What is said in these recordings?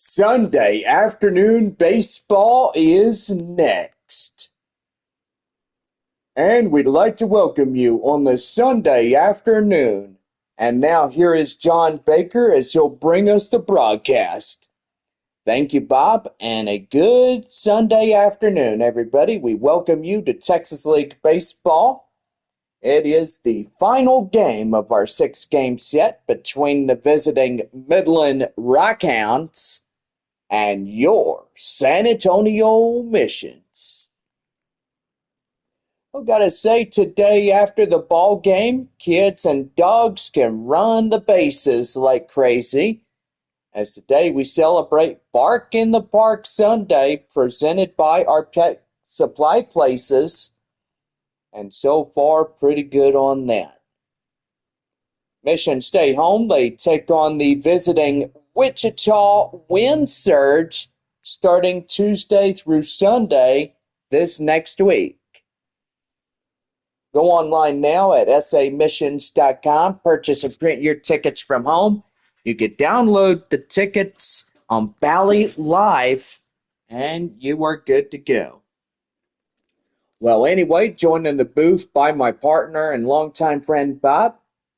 Sunday afternoon baseball is next. And we'd like to welcome you on the Sunday afternoon. And now here is John Baker as he'll bring us the broadcast. Thank you, Bob, and a good Sunday afternoon, everybody. We welcome you to Texas League Baseball. It is the final game of our six-game set between the visiting Midland Rockhounds and your San Antonio Missions. I've got to say, today after the ball game, kids and dogs can run the bases like crazy, as today we celebrate Bark in the Park Sunday presented by our pet supply places, and so far pretty good on that. Mission stay home. They take on the visiting Wichita Wind Surge starting Tuesday through Sunday this next week. Go online now at samissions.com, purchase and print your tickets from home. You can download the tickets on Bally Live, and you are good to go. Well, anyway, joined in the booth by my partner and longtime friend, Bob.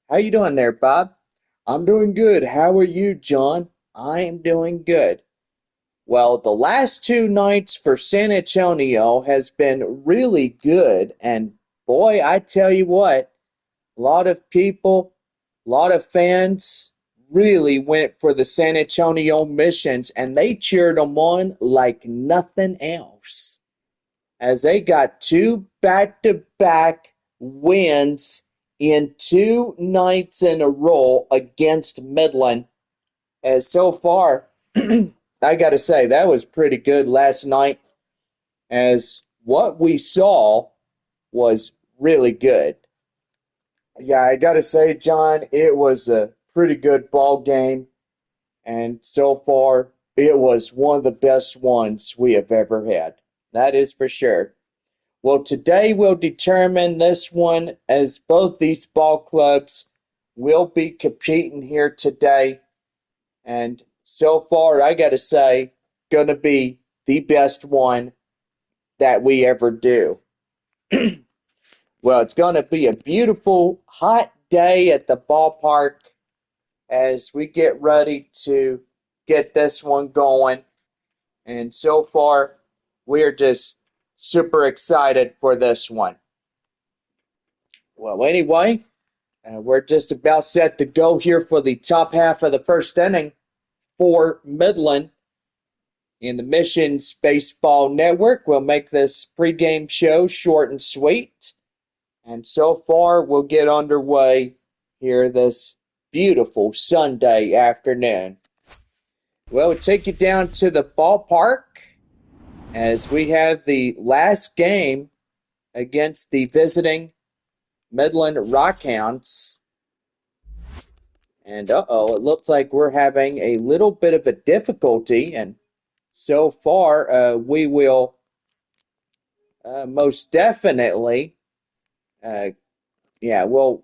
How you doing there, Bob? I'm doing good. How are you, John? I am doing good. Well, the last two nights for San Antonio has been really good, and boy, I tell you what, a lot of people, a lot of fans really went for the San Antonio Missions, and they cheered them on like nothing else, as they got two back-to-back wins in 2 nights in a row against Midland. As so far, I got to say, that was pretty good last night, as what we saw was really good. Yeah, I got to say, John, it was a pretty good ball game, and so far, it was one of the best ones we have ever had. That is for sure. Well, today we'll determine this one, as both these ball clubs will be competing here today. And so far, I got to say, going to be the best one that we ever do. Well, it's going to be a beautiful, hot day at the ballpark as we get ready to get this one going. And so far, we're just super excited for this one. Well, anyway, we're just about set to go here for the top half of the first inning for Midland. In the Missions Baseball Network, we'll make this pregame show short and sweet. And so far, we'll get underway here this beautiful Sunday afternoon. We'll take you down to the ballpark as we have the last game against the visiting Midland Rockhounds. And it looks like we're having a little bit of a difficulty, and so far we will most definitely, we'll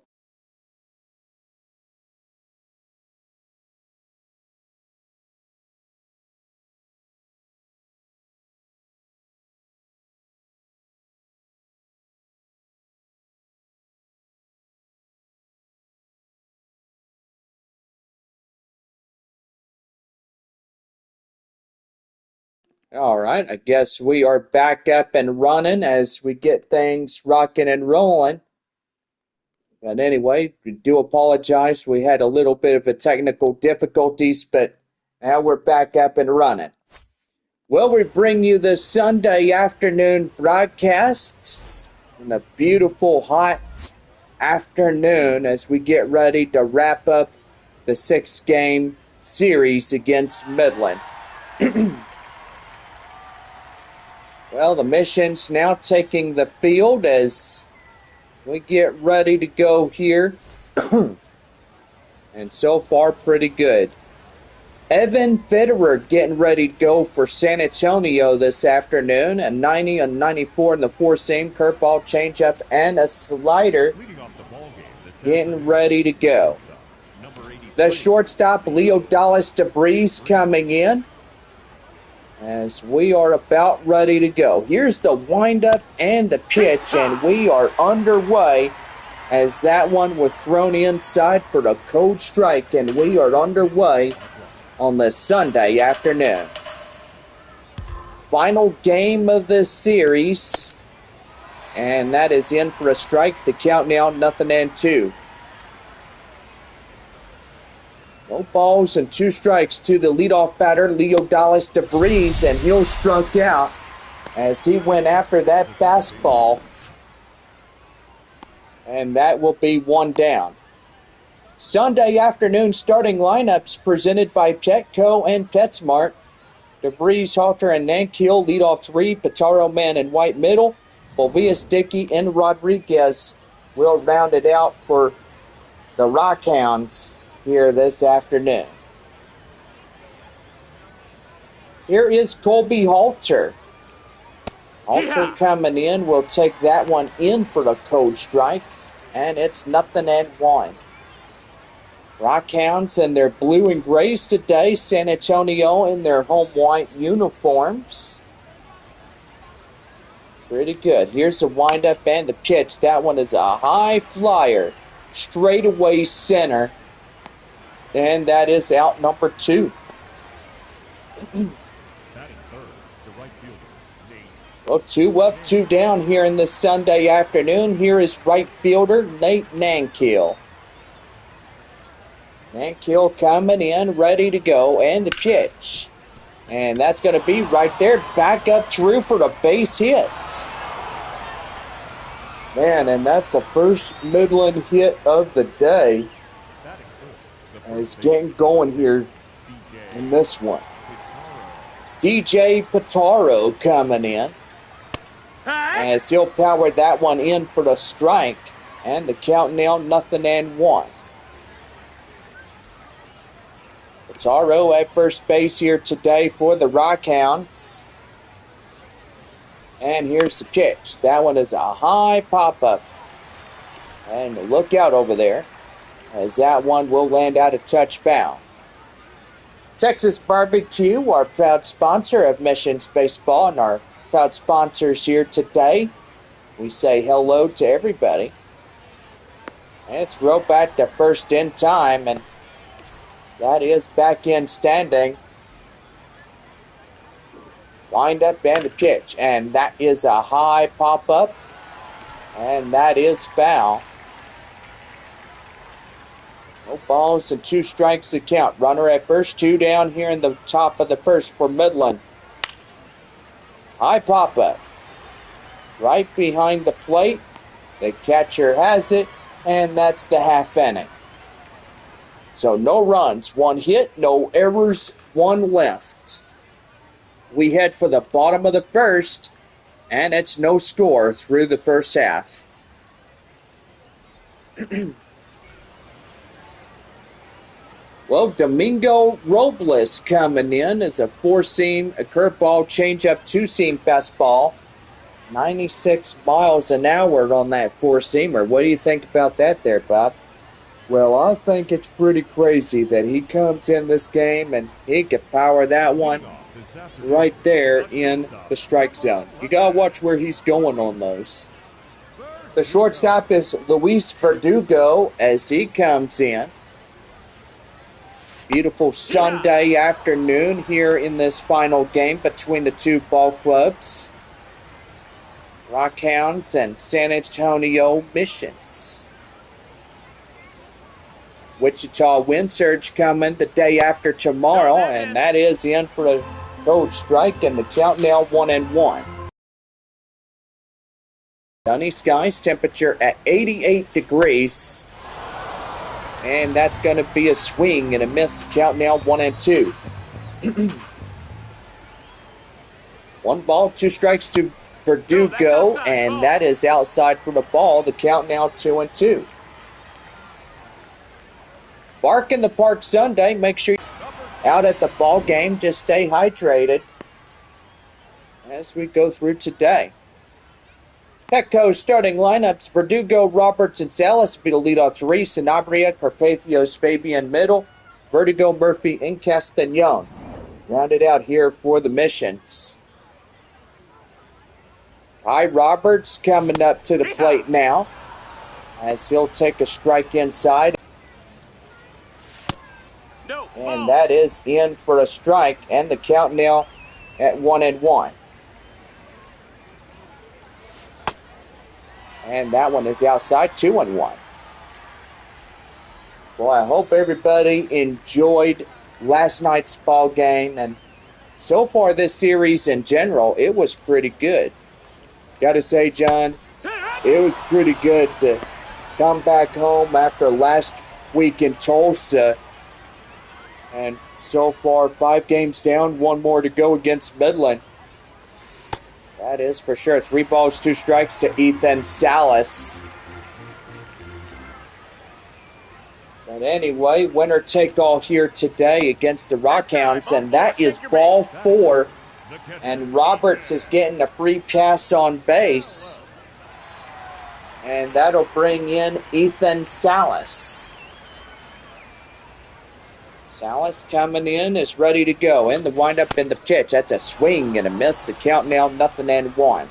all right, I guess we are back up and running as we get things rocking and rolling. But anyway, we do apologize. We had a little bit of a technical difficulties, but now we're back up and running. Well, we bring you this Sunday afternoon broadcast in a beautiful hot afternoon as we get ready to wrap up the 6-game series against Midland. Well, the Missions now taking the field as we get ready to go here. And so far, pretty good. Evan Fitterer getting ready to go for San Antonio this afternoon. A 90, a 94 in the four-seam, curveball, changeup, and a slider getting ready to go. The shortstop, Leo Dallas DeVries, coming in. as we are about ready to go. Here's the windup and the pitch, and we are underway as that one was thrown inside for the cold strike, and we are underway on this Sunday afternoon. Final game of this series, and that is in for a strike. The count now 0-2. No balls and 2 strikes to the leadoff batter, Leo Dallas DeVries, and he'll struck out as he went after that fastball. And that will be 1 down. Sunday afternoon starting lineups presented by Petco and PetSmart. DeVries, Halter, and Nankiel lead off 3. Pitaro, Man, and White middle. Bolvias, Dickey, and Rodriguez will round it out for the Rockhounds here this afternoon. Here is Colby Halter. Halter coming in will take that one in for the cold strike, and it's 0-1. Rockhounds in their blue and grays today. San Antonio in their home white uniforms. Pretty good. Here's the windup and the pitch. That one is a high flyer. Straightaway center. And that is out number 2. Well, 2 up, 2 down here in this Sunday afternoon. Here is right fielder Nate Nankiel. Nankiel coming in, ready to go, and the pitch. And that's going to be right there. Back up Drew for the base hit. Man, and that's the first Midland hit of the day. Is getting going here in this one. CJ Pitaro coming in as he'll power that one in for the strike, and the count now 0-1. Pitaro at first base here today for the Rockhounds. And here's the pitch. That one is a high pop-up. And look out over there, as that one will land out a touch foul. Texas Barbecue, our proud sponsor of Missions Baseball, and our proud sponsors here today. We say hello to everybody. And it's rope back to first in time, and that is back in standing. Wind up and the pitch, and that is a high pop-up, and that is foul. No balls and 2 strikes to count. Runner at first, 2 down here in the top of the first for Midland. High pop-up. Right behind the plate. The catcher has it, and that's the half inning. So no runs, 1 hit, no errors, 1 left. We head for the bottom of the first, and it's no score through the first half. Well, Domingo Robles coming in as a 4-seam, a curveball, changeup, 2-seam fastball. 96 miles an hour on that 4-seamer. What do you think about that there, Bob? Well, I think it's pretty crazy that he comes in this game and he could power that one right there in the strike zone. You got to watch where he's going on those. The shortstop is Luis Verdugo as he comes in. Beautiful Sunday afternoon here in this final game between the 2 ball clubs. Rockhounds and San Antonio Missions. Wichita wind surge coming the day after tomorrow, and that is in for a cold strike, and the count now 1-1. Sunny skies, temperature at 88 degrees. And that's going to be a swing and a miss. Count now 1-2. 1 ball, 2 strikes to Verdugo, and that is outside for the ball. The count now 2-2. Bark in the Park Sunday. Make sure you're out at the ball game. Just stay hydrated as we go through today. Petco starting lineups: Verdugo, Roberts, and Salas be the leadoff 3. Sanabria, Carpathios, Fabian middle. Verdugo, Murphy, and Castañon. Rounded out here for the Missions. Ty Roberts coming up to the plate now, as he'll take a strike inside. And that is in for a strike, and the count now at 1-1. And that one is outside, 2-1. Boy, I hope everybody enjoyed last night's ball game, and so far this series in general, it was pretty good. Got to say, John, it was pretty good to come back home after last week in Tulsa. And so far, 5 games down, 1 more to go against Midland. That is for sure. 3 balls, 2 strikes to Ethan Salas. But anyway, winner take all here today against the Rockhounds, and that is ball 4. And Roberts is getting a free pass on base. And that'll bring in Ethan Salas. Salas coming in is ready to go. In the windup in the pitch. That's a swing and a miss. The count now 0-1.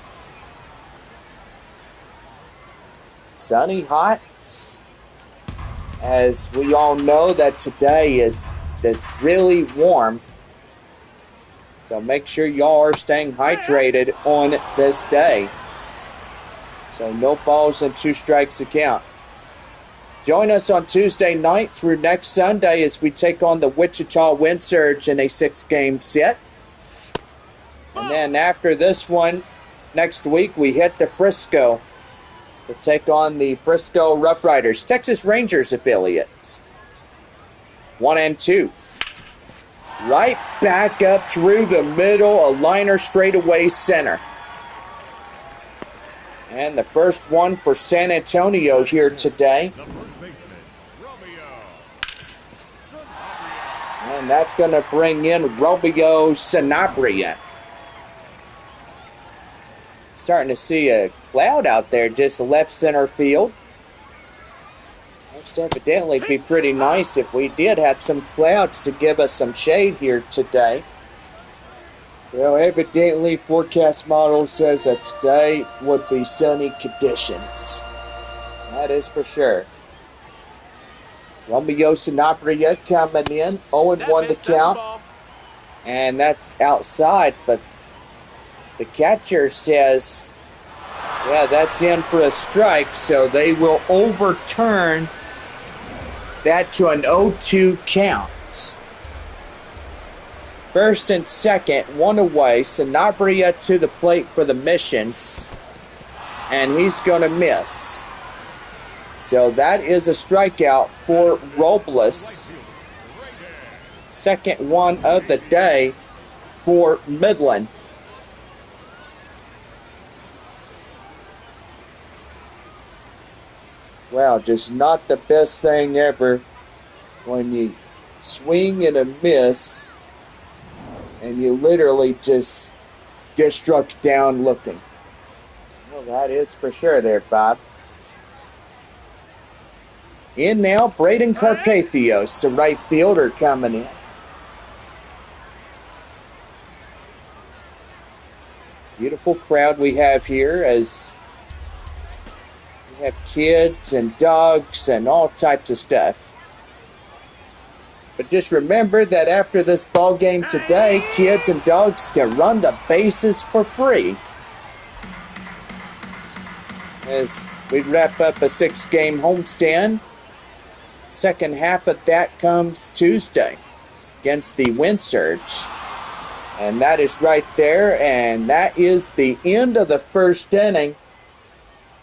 Sunny, hot. As we all know that today is really warm. So make sure y'all are staying hydrated on this day. So no balls and 2 strikes to count. Join us on Tuesday night through next Sunday as we take on the Wichita Wind Surge in a 6-game set. And then after this one, next week, we hit the Frisco to take on the Frisco Rough Riders, Texas Rangers affiliates. 1-2. Right back up through the middle, a liner straightaway center. And the first one for San Antonio here today. And that's going to bring in Romeo Sanabria. Starting to see a cloud out there just left center field. Most evidently be pretty nice if we did have some clouds to give us some shade here today. Well, evidently forecast model says that today would be sunny conditions. That is for sure. Romeo Sanabria coming in, 0-1 the count. And that's outside, but the catcher says, yeah, that's in for a strike, so they will overturn that to an 0-2 count. First and second, 1 away. Sanabria to the plate for the Missions, and he's going to miss. So that is a strikeout for Robles. Second one of the day for Midland. Wow, just not the best thing ever when you swing and a miss and you literally just get struck down looking. Well, that is for sure there, Bob. In now, Braden Carpathios, the right fielder, coming in. Beautiful crowd we have here as we have kids and dogs and all types of stuff. But just remember that after this ball game today, kids and dogs can run the bases for free. As we wrap up a 6-game homestand. Second half of that comes Tuesday against the Wind Surge. And that is right there, and that is the end of the first inning.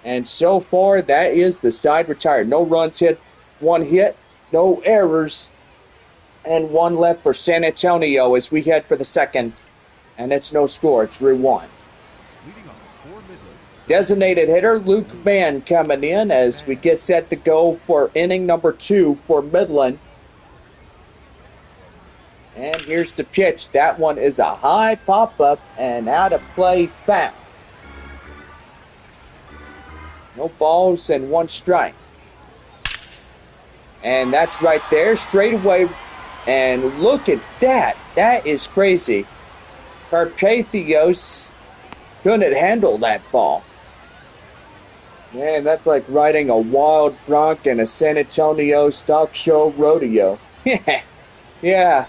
And so far, that is the side retired. No runs hit, 1 hit, no errors, and 1 left for San Antonio as we head for the second. And it's no score, it's 3-1. Designated hitter Luke Mann coming in as we get set to go for inning number 2 for Midland. And here's the pitch. That one is a high pop-up and out of play foul. No balls and 1 strike. And that's right there. Straight away And look at that. That is crazy. Carpathios couldn't handle that ball. Man, that's like riding a wild bronc in a San Antonio stock show rodeo. Yeah,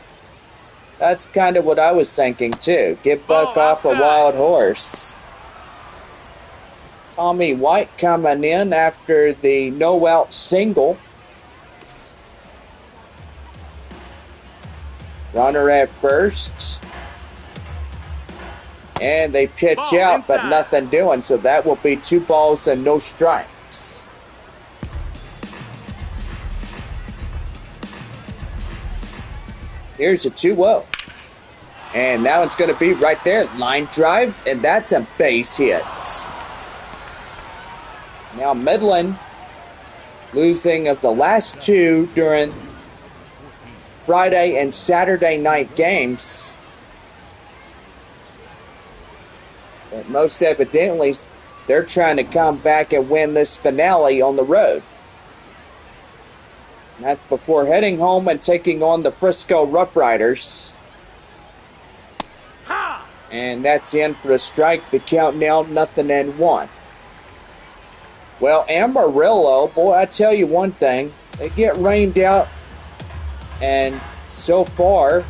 that's kind of what I was thinking too. Get Buck off a wild horse. Tommy White coming in after the no-out single. Runner at first. And they pitch out, but nothing doing, so that will be 2 balls and no strikes. Here's a 2-0. And now it's going to be right there, line drive, and that's a base hit. Now Midland losing of the last 2 during Friday and Saturday night games. But most evidently, they're trying to come back and win this finale on the road. And that's before heading home and taking on the Frisco Rough Riders. And that's in for a strike. The count now 0-1. Well, Amarillo, boy, I tell you one thing. They get rained out. And so far,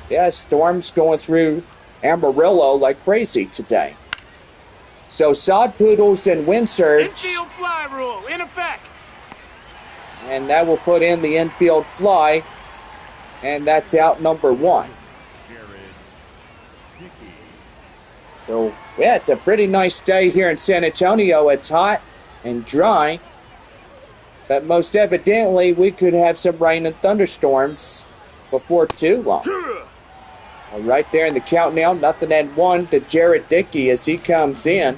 yeah, storms going through Amarillo like crazy today. So sod poodles and wind surge. Infield fly rule in effect. And that will put in the infield fly. And that's out number 1. So, yeah, it's a pretty nice day here in San Antonio. It's hot and dry. But most evidently, we could have some rain and thunderstorms before too long. Right there in the count now, 0-1 to Jared Dickey as he comes in.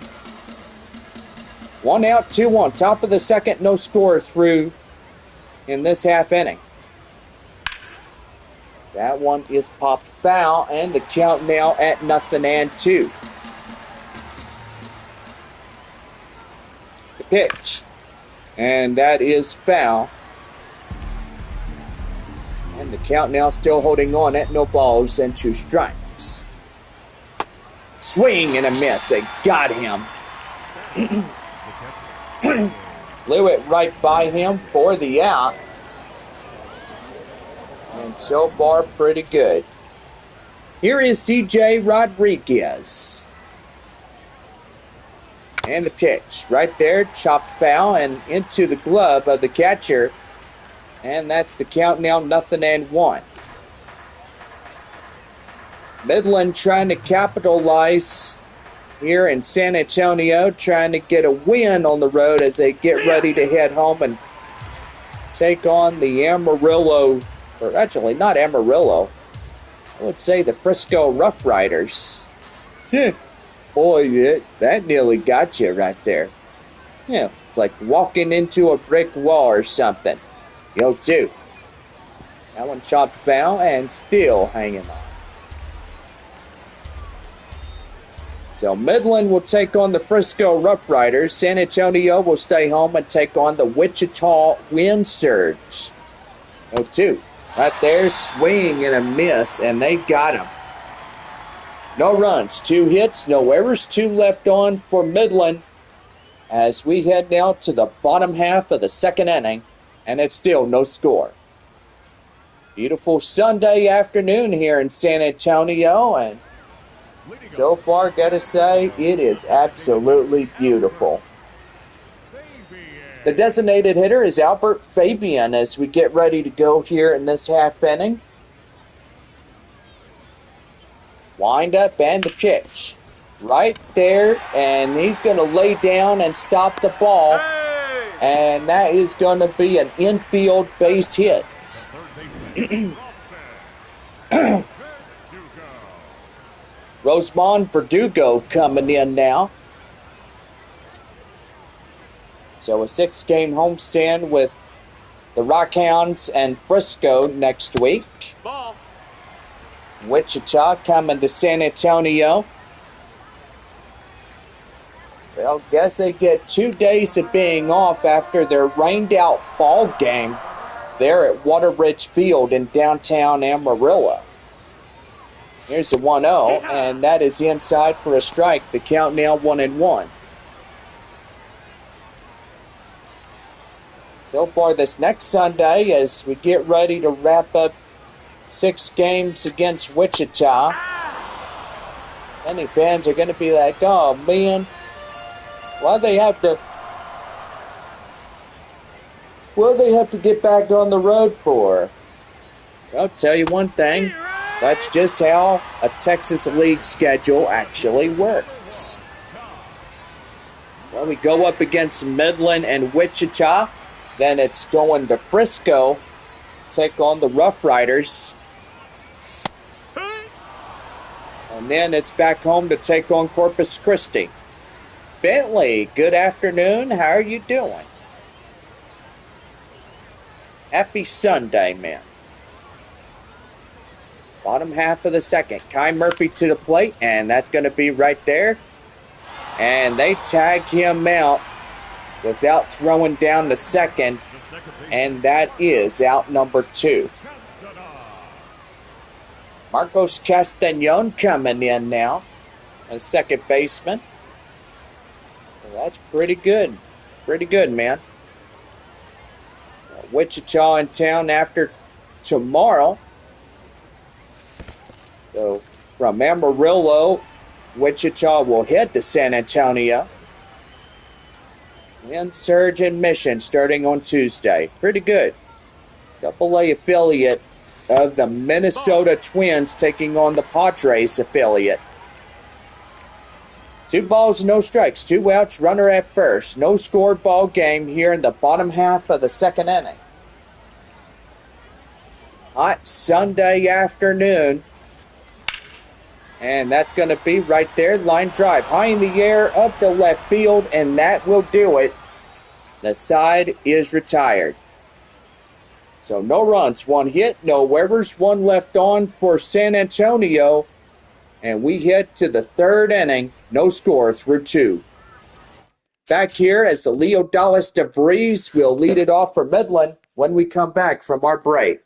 1 out, 2 on. Top of the second, no score through in this half inning. That one is popped foul, and the count now at 0-2. The pitch. And that is foul. And the count now still holding on at 0 balls and 2 strikes. Swing and a miss. They got him. Blew it right by him for the out. And so far, pretty good. Here is C.J. Rodriguez. And the pitch. Right there, chopped foul and into the glove of the catcher. And that's the count now, 0-1. Midland trying to capitalize here in San Antonio, trying to get a win on the road as they get ready to head home and take on the Amarillo, or actually not Amarillo, I would say the Frisco Rough Riders. Boy, that nearly got you right there. Yeah, it's like walking into a brick wall or something. 0-2. That one chopped foul and still hanging on. So Midland will take on the Frisco Rough Riders. San Antonio will stay home and take on the Wichita Wind Surge. 0-2. Right there, swing and a miss, and they got him. No runs, 2 hits, no errors, 2 left on for Midland as we head now to the bottom half of the second inning, and it's still no score. Beautiful Sunday afternoon here in San Antonio, and so far, gotta say, it is absolutely beautiful. The designated hitter is Albert Fabian as we get ready to go here in this half inning. Wind up and the pitch. Right there, and he's going to lay down and stop the ball. And that is going to be an infield base hit. Rosemond Verdugo coming in now. So a 6-game homestand with the Rockhounds and Frisco next week. Ball. Wichita coming to San Antonio. Well, guess they get 2 days of being off after their rained-out ball game there at Waterbridge Field in downtown Amarillo. Here's the 1-0, and that is inside for a strike. The count now 1-1. So far this next Sunday, as we get ready to wrap up 6 games against Wichita, many fans are going to be like, oh man, why they have to get back on the road for? I'll tell you one thing, that's just how a Texas League schedule actually works. Well, we go up against Midland and Wichita, then it's going to Frisco, take on the Rough Riders. And then it's back home to take on Corpus Christi. Bentley, good afternoon. How are you doing? Happy Sunday, man. Bottom half of the second. Kai Murphy to the plate, and that's going to be right there. And they tag him out without throwing down the second, and that is out number 2. Marcos Castañon coming in now as second baseman. Well, that's pretty good. Pretty good, man. Wichita in town after tomorrow. So from Amarillo, Wichita will head to San Antonio. And Surge and Mission starting on Tuesday. Pretty good. AA affiliate of the Minnesota Twins taking on the Padres affiliate. 2 balls, no strikes, 2 outs, runner at first. No score ball game here in the bottom half of the second inning. Hot Sunday afternoon. And that's going to be right there. Line drive high in the air, up the left field, and that will do it. The side is retired. So no runs, 1 hit, no errors, 1 left on for San Antonio. And we head to the 3rd inning, no score through 2. Back here as the Leo Dallas DeVries will lead it off for Midland when we come back from our break.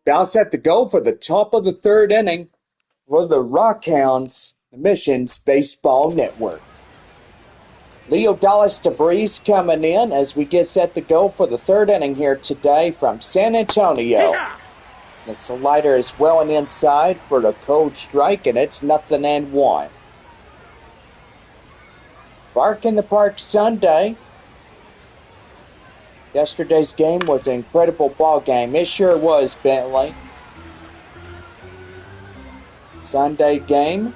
Now set to go for the top of the 3rd inning for the Rockhounds, the Missions Baseball Network. Leo Dallas DeVries coming in as we get set to go for the 3rd inning here today from San Antonio. The slider is well and inside for the cold strike, and it's 0-1. Bark in the Park Sunday. Yesterday's game was an incredible ball game. It sure was, Bentley. Sunday game,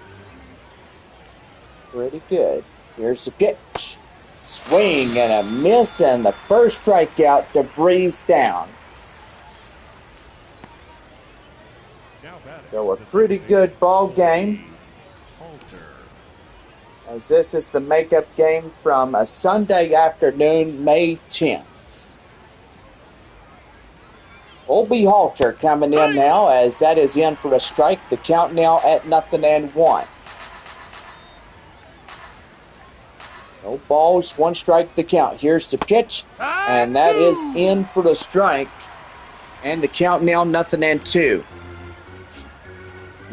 pretty good. Here's the pitch. Swing and a miss, and the first strikeout, DeVries down. So a pretty good ball game, as this is the makeup game from a Sunday afternoon, May 10th. Colby Halter coming in now, as that is in for a strike. The count now at 0-1. No balls, 1 strike the count. Here's the pitch, and that is in for the strike. And the count now 0-2.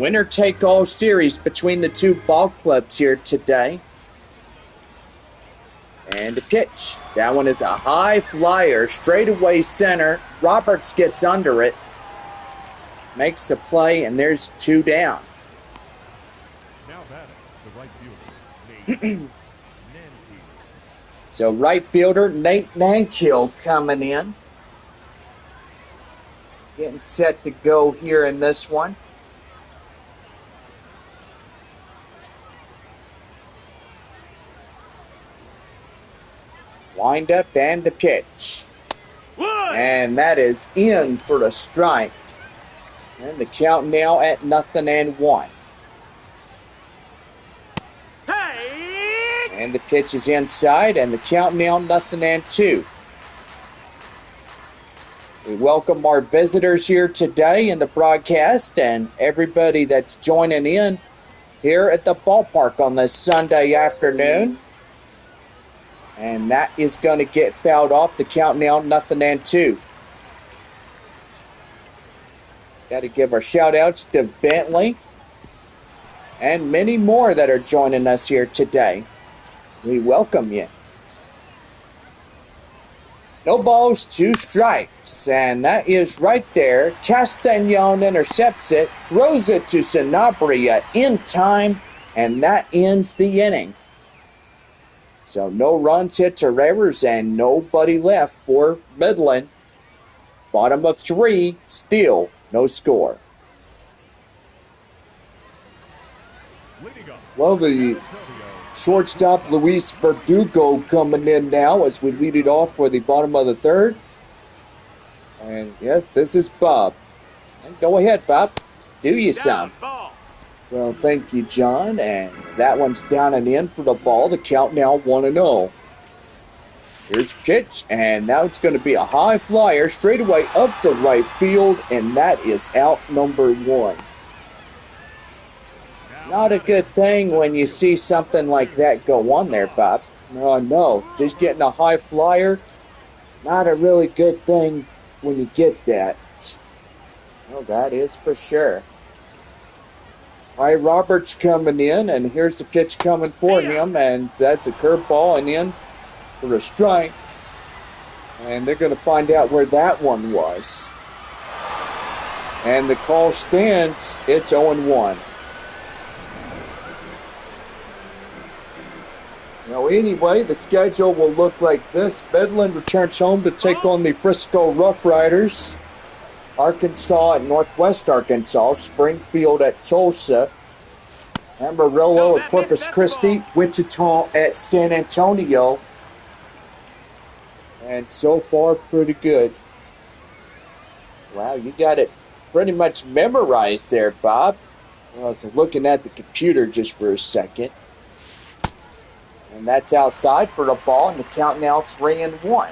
Winner-take-all series between the two ball clubs here today. And the pitch. That one is a high flyer, straightaway center. Roberts gets under it, makes the play, and there's 2 down. Now batting, the right fielder, Nate So right fielder Nate Nankill coming in. Getting set to go here in this one. Wind up and the pitch. And that is in for the strike. And the count now at 0-1. And the pitch is inside, and the count now 0-2. We welcome our visitors here today in the broadcast and everybody that's joining in here at the ballpark on this Sunday afternoon. And that is going to get fouled off. The count now 0-2. Got to give our shout-outs to Bentley and many more that are joining us here today. We welcome you. No balls, 2 strikes, and that is right there. Castagnon intercepts it, throws it to Sanabria in time, and that ends the inning. So no runs, hits, or errors, and nobody left for Midland. Bottom of 3, still no score. Well, the shortstop Luis Verdugo coming in now as we lead it off for the bottom of the 3rd. And yes, this is Bob. And go ahead, Bob. Do you some. Well, thank you, John. And that one's down and in for the ball. The count now 1-0. Here's pitch, and now it's going to be a high flyer straight away up the right field, and that is out number 1. Not a good thing when you see something like that go on there, Bob. No, just getting a high flyer, not a really good thing when you get that. Oh, that is for sure. Hi, Roberts coming in, and here's the pitch coming for him, and that's a curveball and in for a strike. And they're going to find out where that one was. And the call stands. It's 0-1. Now, anyway, the schedule will look like this. Midland returns home to take on the Frisco Rough Riders. Arkansas at Northwest Arkansas. Springfield at Tulsa. Amarillo at Corpus Christi. Wichita at San Antonio. And so far, pretty good. Wow, you got it pretty much memorized there, Bob. I was looking at the computer just for a second. And that's outside for the ball, and the count now 3-1.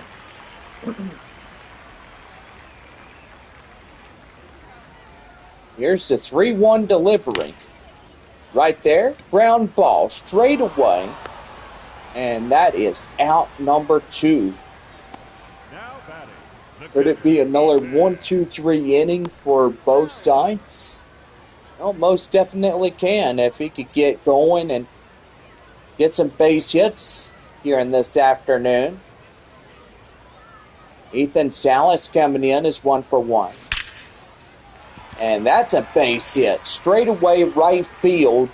Here's the 3-1 delivery. Right there, ground ball, straight away. And that is out number 2. Could it be another 1-2-3 inning for both sides? Well, most definitely can if he could get going and get some base hits here in this afternoon. Ethan Salas coming in is 1 for 1. And that's a base hit. Straight away right field.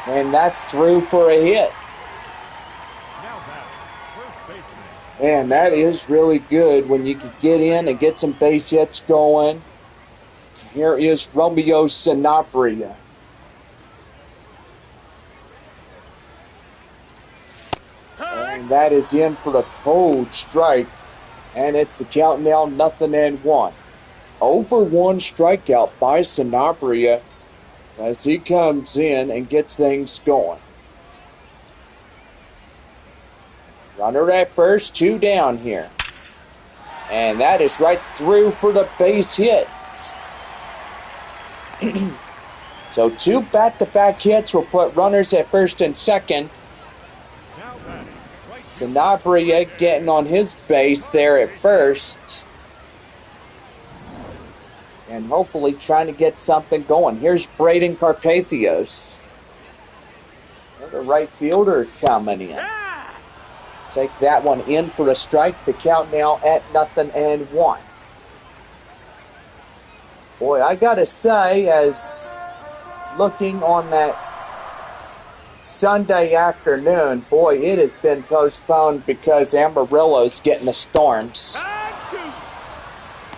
And that's through for a hit. And that is really good when you can get in and get some base hits going. Here is Romeo Sanabria. And that is in for the cold strike. And it's the count now 0-1. 0-for-1 strikeout by Sanabria as he comes in and gets things going. Runner at first, 2 down here. And that is right through for the base hit. So 2 back-to-back hits will put runners at first and second. Sanabria getting on his base there at first. and hopefully trying to get something going. Here's Braden Carpathios. The right fielder coming in. Take that one in for a strike. The count now at 0-1. Boy, I gotta say, as looking on that Sunday afternoon, boy, it has been postponed because Amarillo's getting the storms.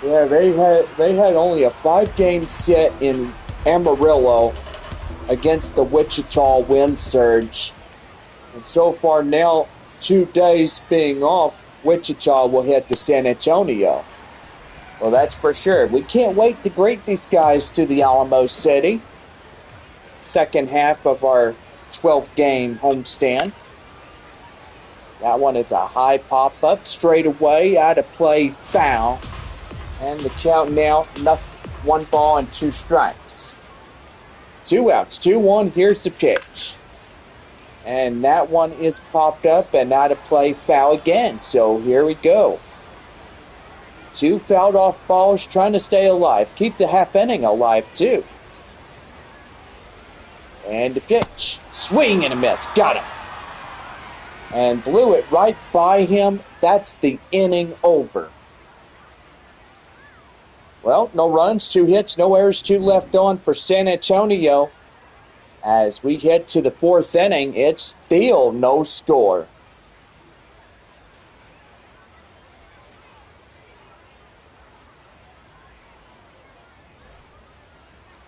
Yeah, they had only a 5-game set in Amarillo against the Wichita wind surge. And so far now, 2 days being off, Wichita will head to San Antonio. Well, that's for sure. We can't wait to greet these guys to the Alamo City. Second half of our 12-game homestand. That one is a high pop-up, straight away, out of play, foul. And the count now, 1 ball and 2 strikes. 2 outs, 2-1, here's the pitch. And that one is popped up and out of play, foul again. So here we go. 2 fouled off balls trying to stay alive. Keep the half inning alive, too. And the pitch. Swing and a miss. Got him. And blew it right by him. That's the inning over. Well, no runs, 2 hits, no errors, 2 left on for San Antonio. As we head to the 4th inning, it's still no score.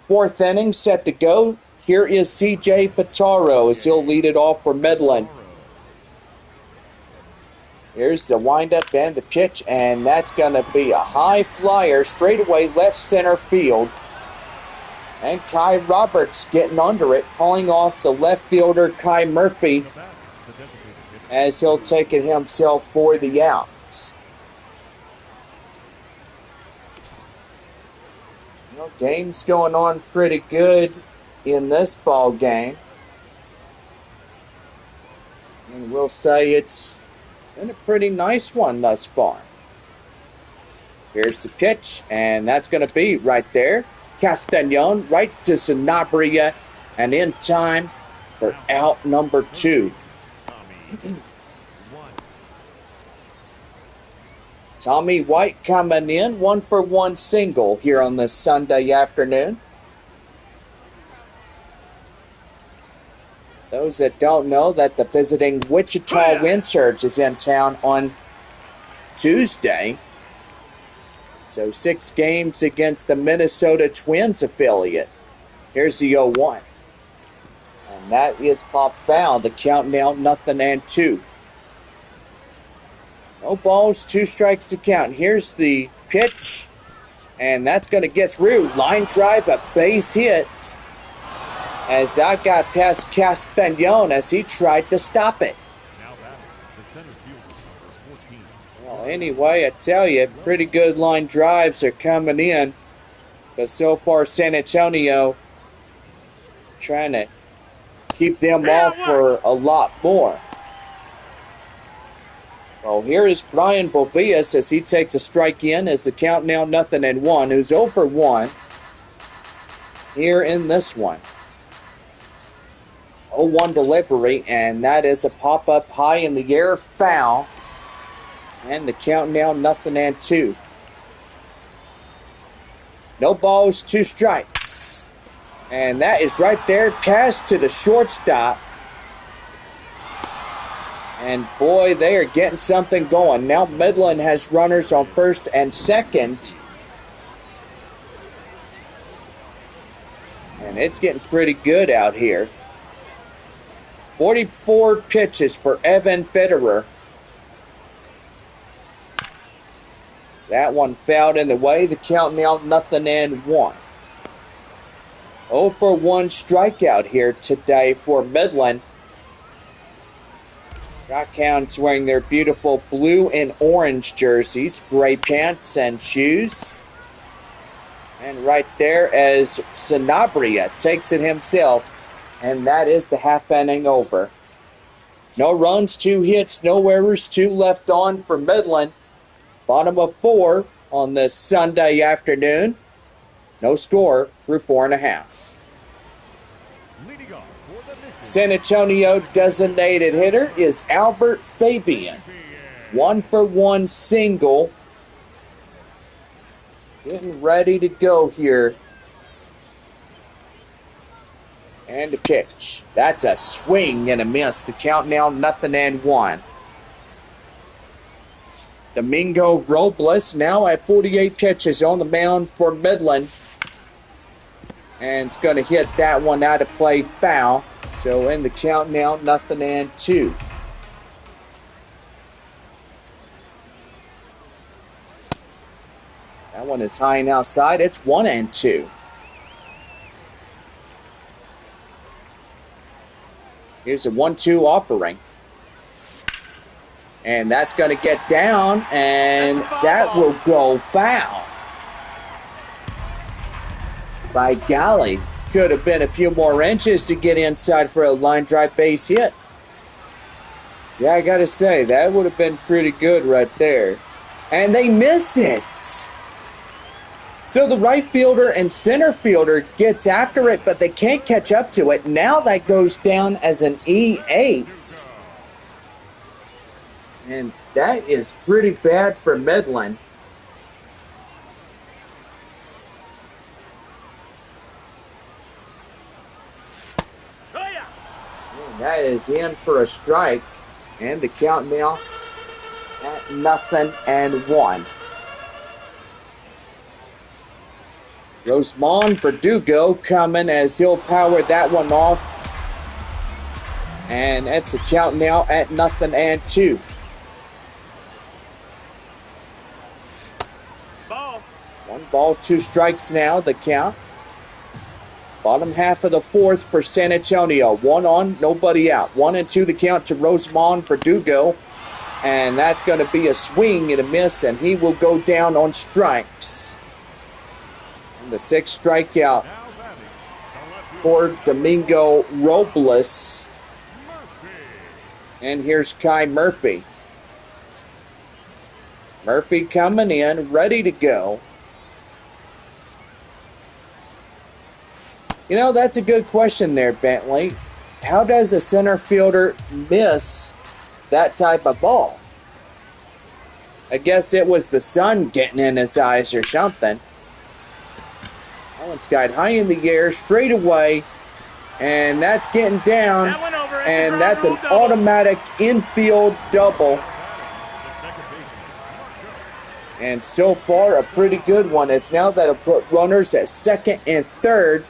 Fourth inning set to go. Here is C.J. Pitaro as he'll lead it off for Midland. Here's the windup and the pitch, and that's going to be a high flyer straight away left center field. And Kai Roberts getting under it, calling off the left fielder Kai Murphy as he'll take it himself for the outs. Well, game's going on pretty good in this ball game. And we'll say it's been a pretty nice one thus far. Here's the pitch, and that's going to be right there. Castañon right to Sanabria, and in time for out number 2. Tommy White coming in, 1-for-1 single here on this Sunday afternoon. Those that don't know that the visiting Wichita wind surge is in town on Tuesday. So 6 games against the Minnesota Twins affiliate. Here's the 0-1. And that is pop foul. The count now 0-2. No balls, 2 strikes to count. Here's the pitch. And that's going to get through. Line drive, a base hit. As that got past Castañon as he tried to stop it. Well, anyway, I tell you, pretty good line drives are coming in. But so far, San Antonio trying to keep them off for a lot more. Well, here is Brian Bovias as he takes a strike in as the count now 0-1, who's 0-1 here in this one. 0-1 delivery, and that is a pop-up high in the air, foul. And the count now 0-2. No balls, 2 strikes. And that is right there, pass to the shortstop. And boy, they are getting something going. Now Midland has runners on first and second. And it's getting pretty good out here. 44 pitches for Evan Fitterer. That one fouled in the way. The count now 0-1. 0-1 strikeout here today for Midland. Rockhounds wearing their beautiful blue and orange jerseys, gray pants and shoes. And right there as Sanabria takes it himself. And that is the half inning over. No runs, 2 hits, no errors, 2 left on for Midland. Bottom of 4 on this Sunday afternoon. No score through 4.5. Leading off for the Midland. San Antonio designated hitter is Albert Fabian. 1-for-1 single. Getting ready to go here. And the pitch. That's a swing and a miss. The count now 0-1. Domingo Robles now at 48 pitches on the mound for Midland. And it's going to hit that one out of play foul. So in the count now 0-2. That one is high and outside. It's 1-2. Here's a 1-2 offering. And that's going to get down, and that will go foul. By golly, could have been a few more inches to get inside for a line drive base hit. Yeah, I got to say, that would have been pretty good right there. And they miss it. So the right fielder and center fielder gets after it, but they can't catch up to it. Now that goes down as an E8. And that is pretty bad for Midland. And that is in for a strike. And the count now at 0-1. Rosemond Verdugo coming as he'll power that one off. And that's the count now at 0-2. Ball. 1-2 strikes now, the count. Bottom half of the fourth for San Antonio. 1 on, nobody out. 1-2 the count to Rosemond Verdugo. And that's going to be a swing and a miss, and he will go down on strikes. The 6th strikeout for Domingo Robles. And here's Kai Murphy. Murphy coming in, ready to go. You know, that's a good question there, Bentley. How does a center fielder miss that type of ball? I guess it was the sun getting in his eyes or something. That one's got high in the air, straight away, and that's getting down, and that's an automatic infield double. And so far, a pretty good one, as now that'll put runners at second and third.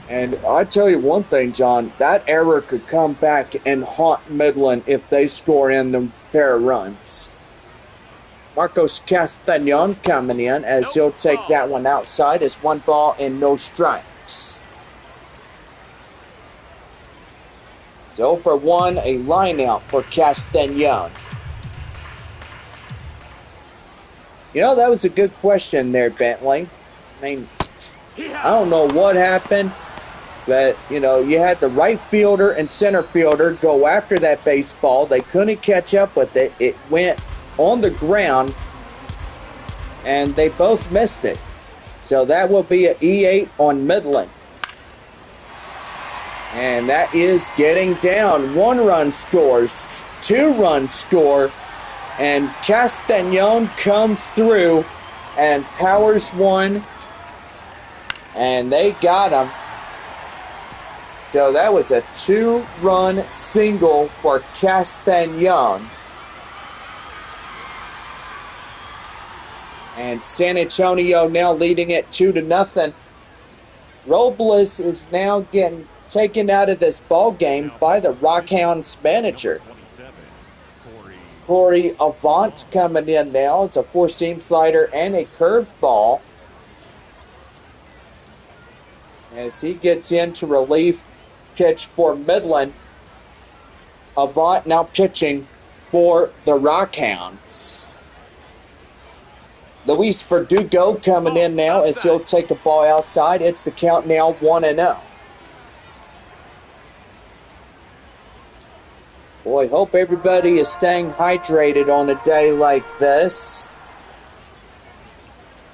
And I tell you one thing, John, that error could come back and haunt Midland if they score in them pair of runs. Marcos Castañon coming in as he'll take that one outside. It's 1 ball and no strikes. So for 1, a line out for Castañon. You know, that was a good question there, Bentley. I mean, I don't know what happened, but, you know, you had the right fielder and center fielder go after that baseball. They couldn't catch up with it. It went on the ground, and they both missed it. So that will be an E8 on Midland. And that is getting down. 1 run scores, 2 runs score, and Castañon comes through and powers 1, and they got him. So that was a 2-run single for Castañon. And San Antonio now leading it 2-0. Robles is now getting taken out of this ball game by the Rockhounds manager. Corey Avant coming in now. It's a 4-seam slider and a curved ball. As he gets into relief pitch for Midland. Avant now pitching for the Rockhounds. Luis Verdugo coming in now as he'll take the ball outside. It's the count now 1-0. Boy, hope everybody is staying hydrated on a day like this.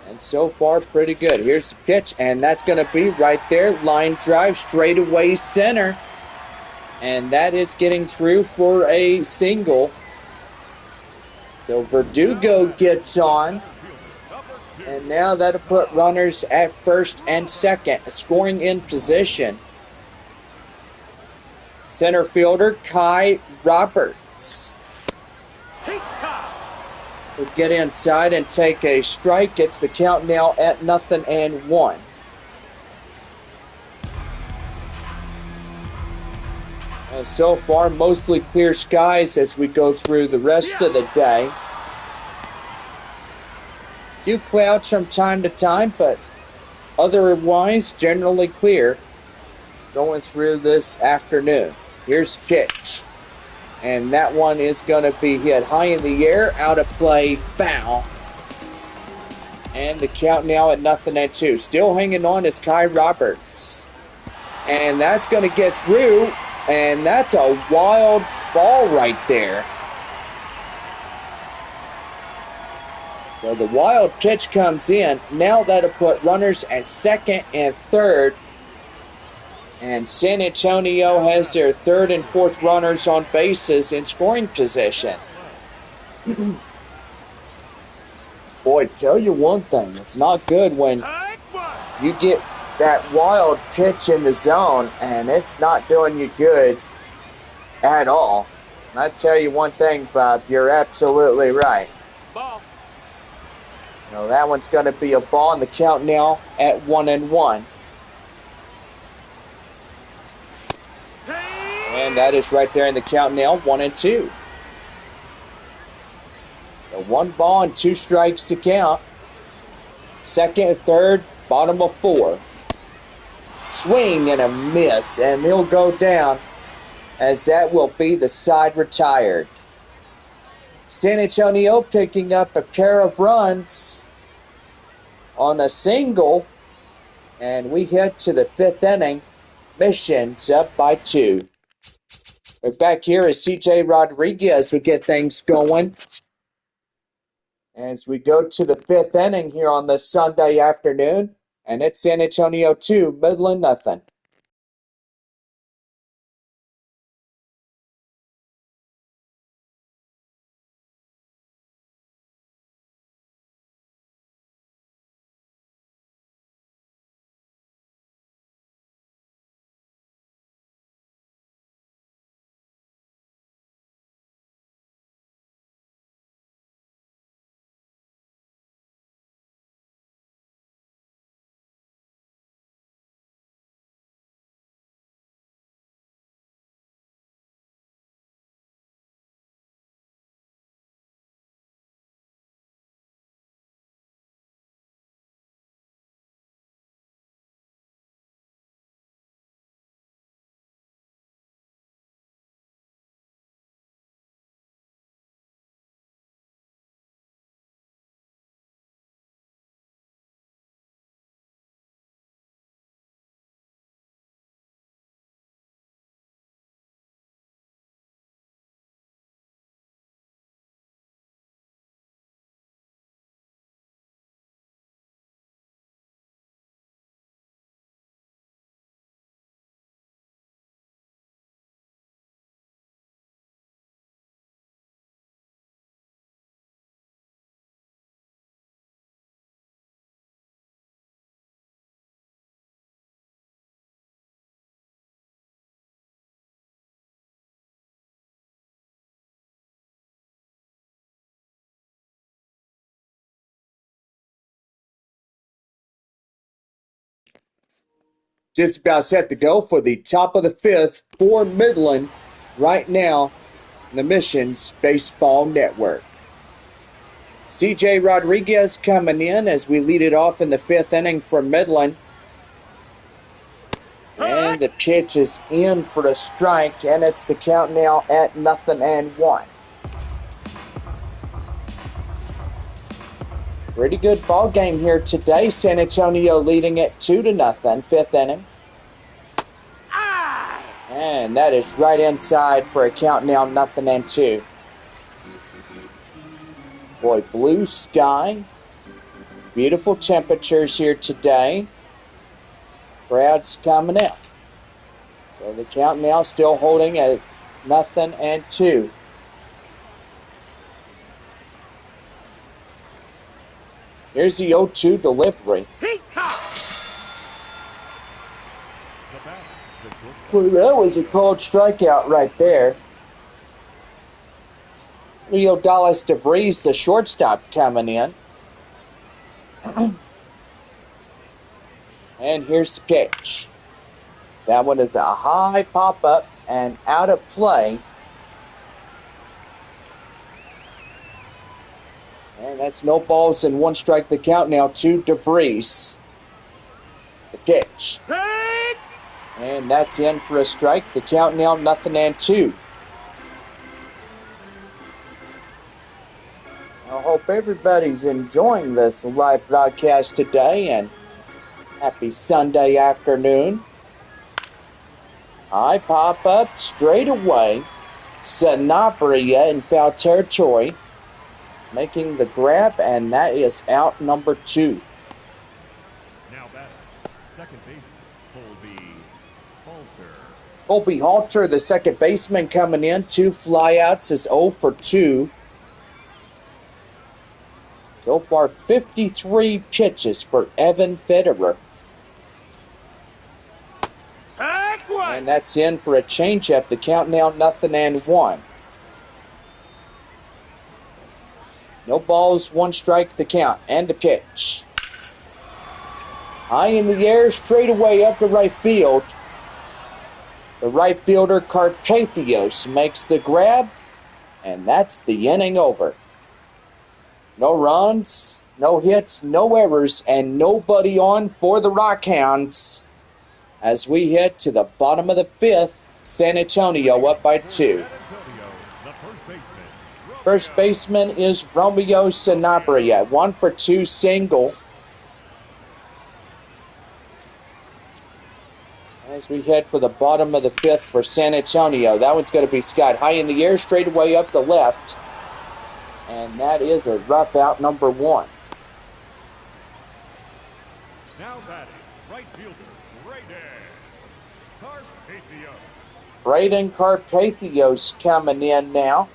And so far, pretty good. Here's the pitch, and that's going to be right there. Line drive, straightaway center. And that is getting through for a single. So Verdugo gets on. And now that'll put runners at first and second, scoring in position. Center fielder Kai Roberts will get inside and take a strike. Gets the count now at 0-1. And so far, mostly clear skies as we go through the rest of the day. Few clouds from time to time, but otherwise generally clear going through this afternoon. Here's the pitch. And that one is going to be hit high in the air, out of play, foul. And the count now at 0-2. Still hanging on is Kai Roberts. And that's going to get through, and that's a wild ball right there. So the wild pitch comes in. Now that'll put runners at second and third. And San Antonio has their third and fourth runners on bases in scoring position. Boy, tell you one thing. It's not good when you get that wild pitch in the zone and it's not doing you good at all. And I tell you one thing, Bob, you're absolutely right. Ball. No, that one's going to be a ball, and the count now at 1-1. And that is right there in the count now, 1-2. So 1 ball and 2 strikes to count. Second and third, bottom of 4. Swing and a miss, and he'll go down as that will be the side retired. San Antonio picking up a pair of runs on a single, and we head to the 5th inning. Mission's up by 2. We're back here as C.J. Rodriguez will get things going as we go to the 5th inning here on this Sunday afternoon, and it's San Antonio 2, Midland nothing. Just about set to go for the top of the 5th for Midland right now in the Missions Baseball Network. C.J. Rodriguez coming in as we lead it off in the 5th inning for Midland. And the pitch is in for the strike, and it's the count now at 0-1. Pretty good ball game here today. San Antonio leading it 2-0, 5th inning. And that is right inside for a count now 0-2. Boy, blue sky. Beautiful temperatures here today. Crowd's coming out. So the count now still holding at 0-2. Here's the 0-2 delivery. Well, that was a called strikeout right there. Leo Dallas DeVries, the shortstop, coming in. And here's the pitch. That one is a high pop-up and out of play. And that's no balls and 1 strike the count now to DeVries. The pitch. And that's in for a strike. The count now 0-2. I hope everybody's enjoying this live broadcast today, and happy Sunday afternoon. High pop up straight away. Sanabria in foul territory, making the grab, and that is out number 2. Now batter, second baseman, Colby Halter. Colby Halter, the second baseman, coming in. 2 flyouts, is 0 for 2. So far, 53 pitches for Evan Federer. And that's in for a changeup. The count now 0-1. No balls, 1 strike, the count, and the pitch. High in the air, straight away up to right field. The right fielder, Cartathios, makes the grab, and that's the inning over. No runs, no hits, no errors, and nobody on for the Rockhounds. As we head to the bottom of the 5th, San Antonio up by 2. First baseman is Romeo Sanabria, 1 for 2 single. As we head for the bottom of the 5th for San Antonio, that one's going to be Scott. High in the air, straight away up the left. And that is a rough out number 1. Now batting, right fielder, Carpathios. Braden Carpathios coming in now.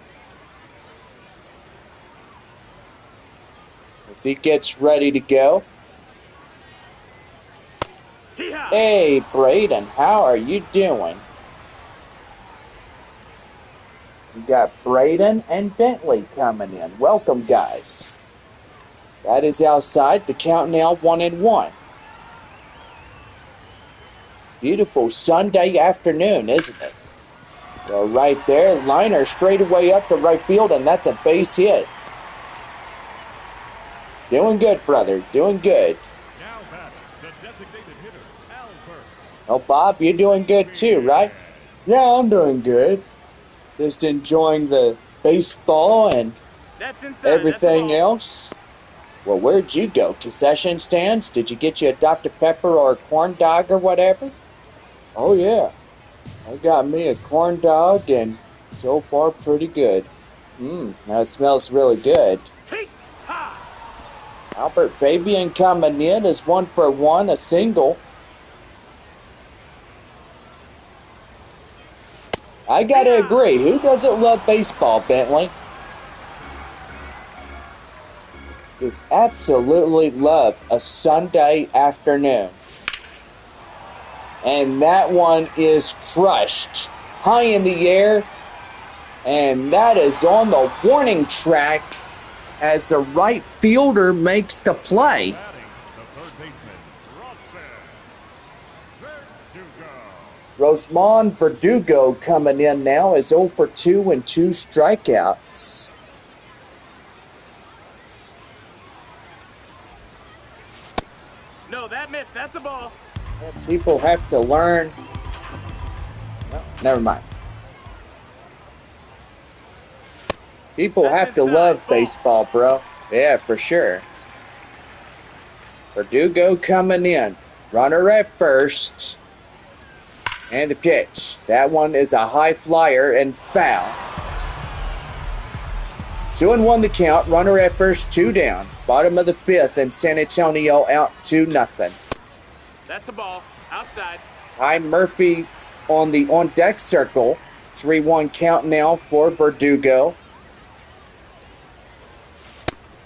As he gets ready to go. Hey, Braden, how are you doing? We got Braden and Bentley coming in. Welcome, guys. That is outside. The count now 1-1. Beautiful Sunday afternoon, isn't it? So right there, liner straight away up to right field, and that's a base hit. Doing good, brother. Doing good. Now batting, the designated hitter, Albert. Oh, Bob, you're doing good too, right? Yeah, I'm doing good. Just enjoying the baseball and everything else. Well, where'd you go? Concession stands? Did you get you a Dr. Pepper or a corn dog or whatever? Oh, yeah. I got me a corn dog, and so far pretty good. That smells really good. Albert Fabian coming in is 1 for 1, a single. I gotta agree. Who doesn't love baseball, Bentley? Just absolutely love a Sunday afternoon. And that one is crushed. High in the air. And that is on the warning track as the right fielder makes the play. Batting, the third baseman, Rosman Verdugo coming in now is 0 for 2 and 2 strikeouts. No, that missed. That's a ball. People have to learn. Well, never mind. People have to love baseball, bro. Yeah, for sure. Verdugo coming in. Runner at first. And the pitch. That one is a high flyer and foul. 2-1 the count. Runner at first, 2 down. Bottom of the 5th, and San Antonio out 2-0. That's a ball. Outside. Ty Murphy on the on-deck circle. 3-1 count now for Verdugo.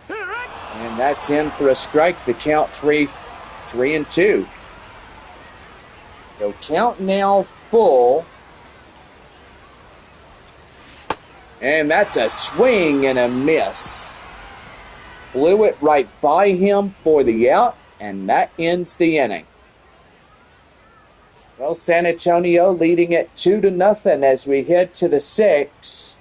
And that's in for a strike. The count 3-2. So count now full. And that's a swing and a miss. Blew it right by him for the out, and that ends the inning. Well, San Antonio leading it 2-0 as we head to the 6th.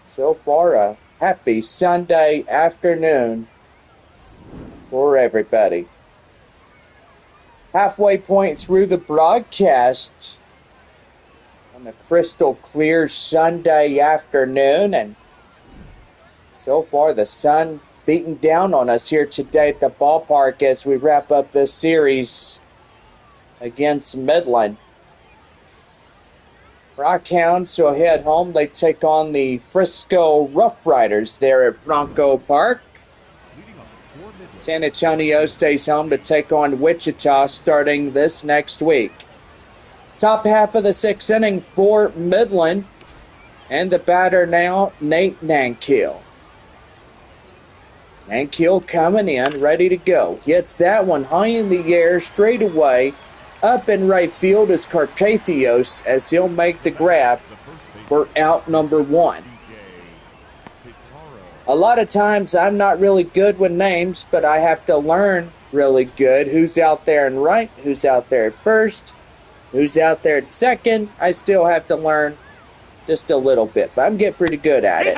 So far, a happy Sunday afternoon for everybody. Halfway point through the broadcast on a crystal clear Sunday afternoon, and so far the sun beating down on us here today at the ballpark as we wrap up this series against Midland. Rockhounds will head home. They take on the Frisco Rough Riders there at Franco Park. San Antonio stays home to take on Wichita starting this next week. Top half of the 6th inning for Midland. And the batter now, Nate Nankill. Nankill coming in, ready to go. Hits that one high in the air, straight away. Up in right field is Carpathios as he'll make the grab for out number 1. A lot of times I'm not really good with names, but I have to learn really good who's out there in right, who's out there at first, who's out there at second. I still have to learn just a little bit, but I'm getting pretty good at it.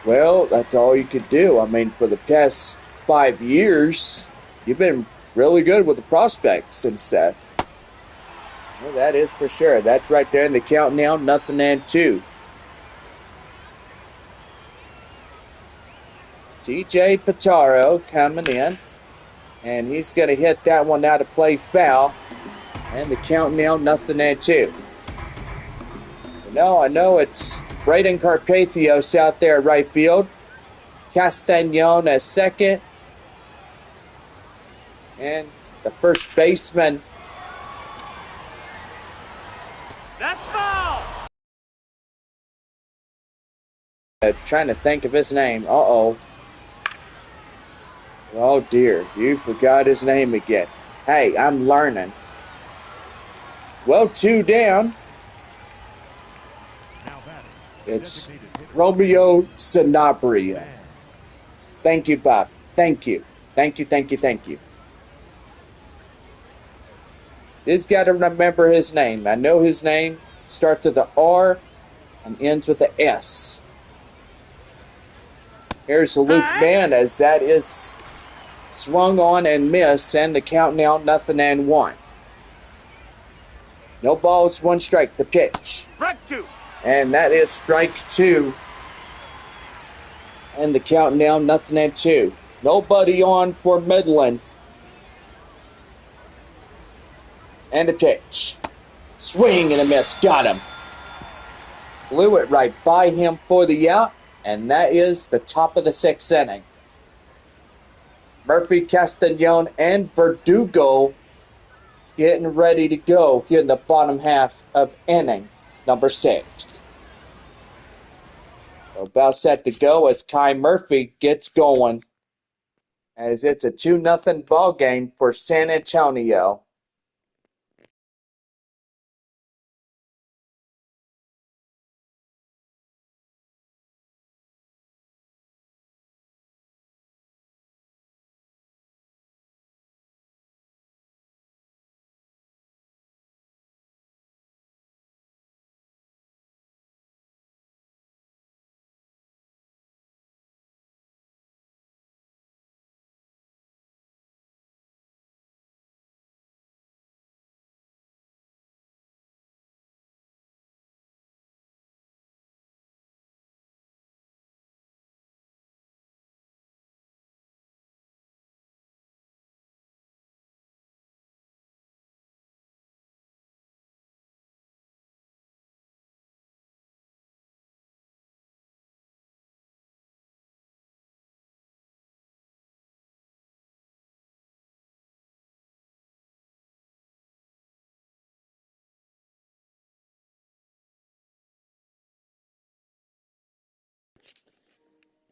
Well, that's all you could do. I mean, for the past 5 years, you've been really good with the prospects and stuff. Well, that is for sure. That's right there in the count now, 0-2. C.J. Pitaro coming in, and he's going to hit that one out of play foul, and the count now, 0-2. I know it's Braden Carpathios out there at right field, Castagnon as second, and the first baseman. That's foul! Trying to think of his name. Uh-oh. Oh, dear. You forgot his name again. Hey, I'm learning. Well, 2 down. It's Romeo Sanabria. Thank you, Bob. Thank you. Thank you. Just got to remember his name. I know his name starts with the R and ends with the S. Here's Luke Mann as that is swung on and missed, and the count now 0-1. No balls, 1 strike, the pitch. Strike 2. And that is strike 2. And the count now 0-2. Nobody on for Midland. And a pitch. Swing and a miss. Got him. Blew it right by him for the out. And that is the top of the 6th inning. Murphy, Castagnon, and Verdugo getting ready to go here in the bottom half of inning number 6. So about set to go as Kai Murphy gets going, as it's a 2-0 ball game for San Antonio.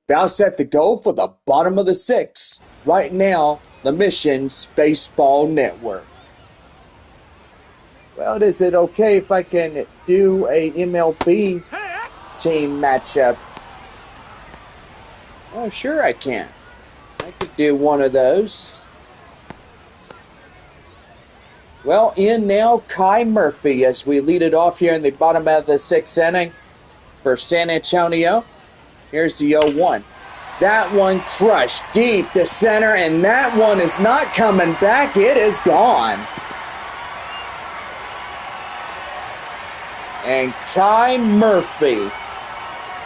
About set to go for the bottom of the sixth. Right now, the Mission's Baseball Network. Well, is it okay if I can do a MLB team matchup? Oh, sure I can. I could do one of those. Well, in now, Kai Murphy as we lead it off here in the bottom of the sixth inning for San Antonio. Here's the 0-1. That one crushed deep to center, and that one is not coming back. It is gone. And Kai Murphy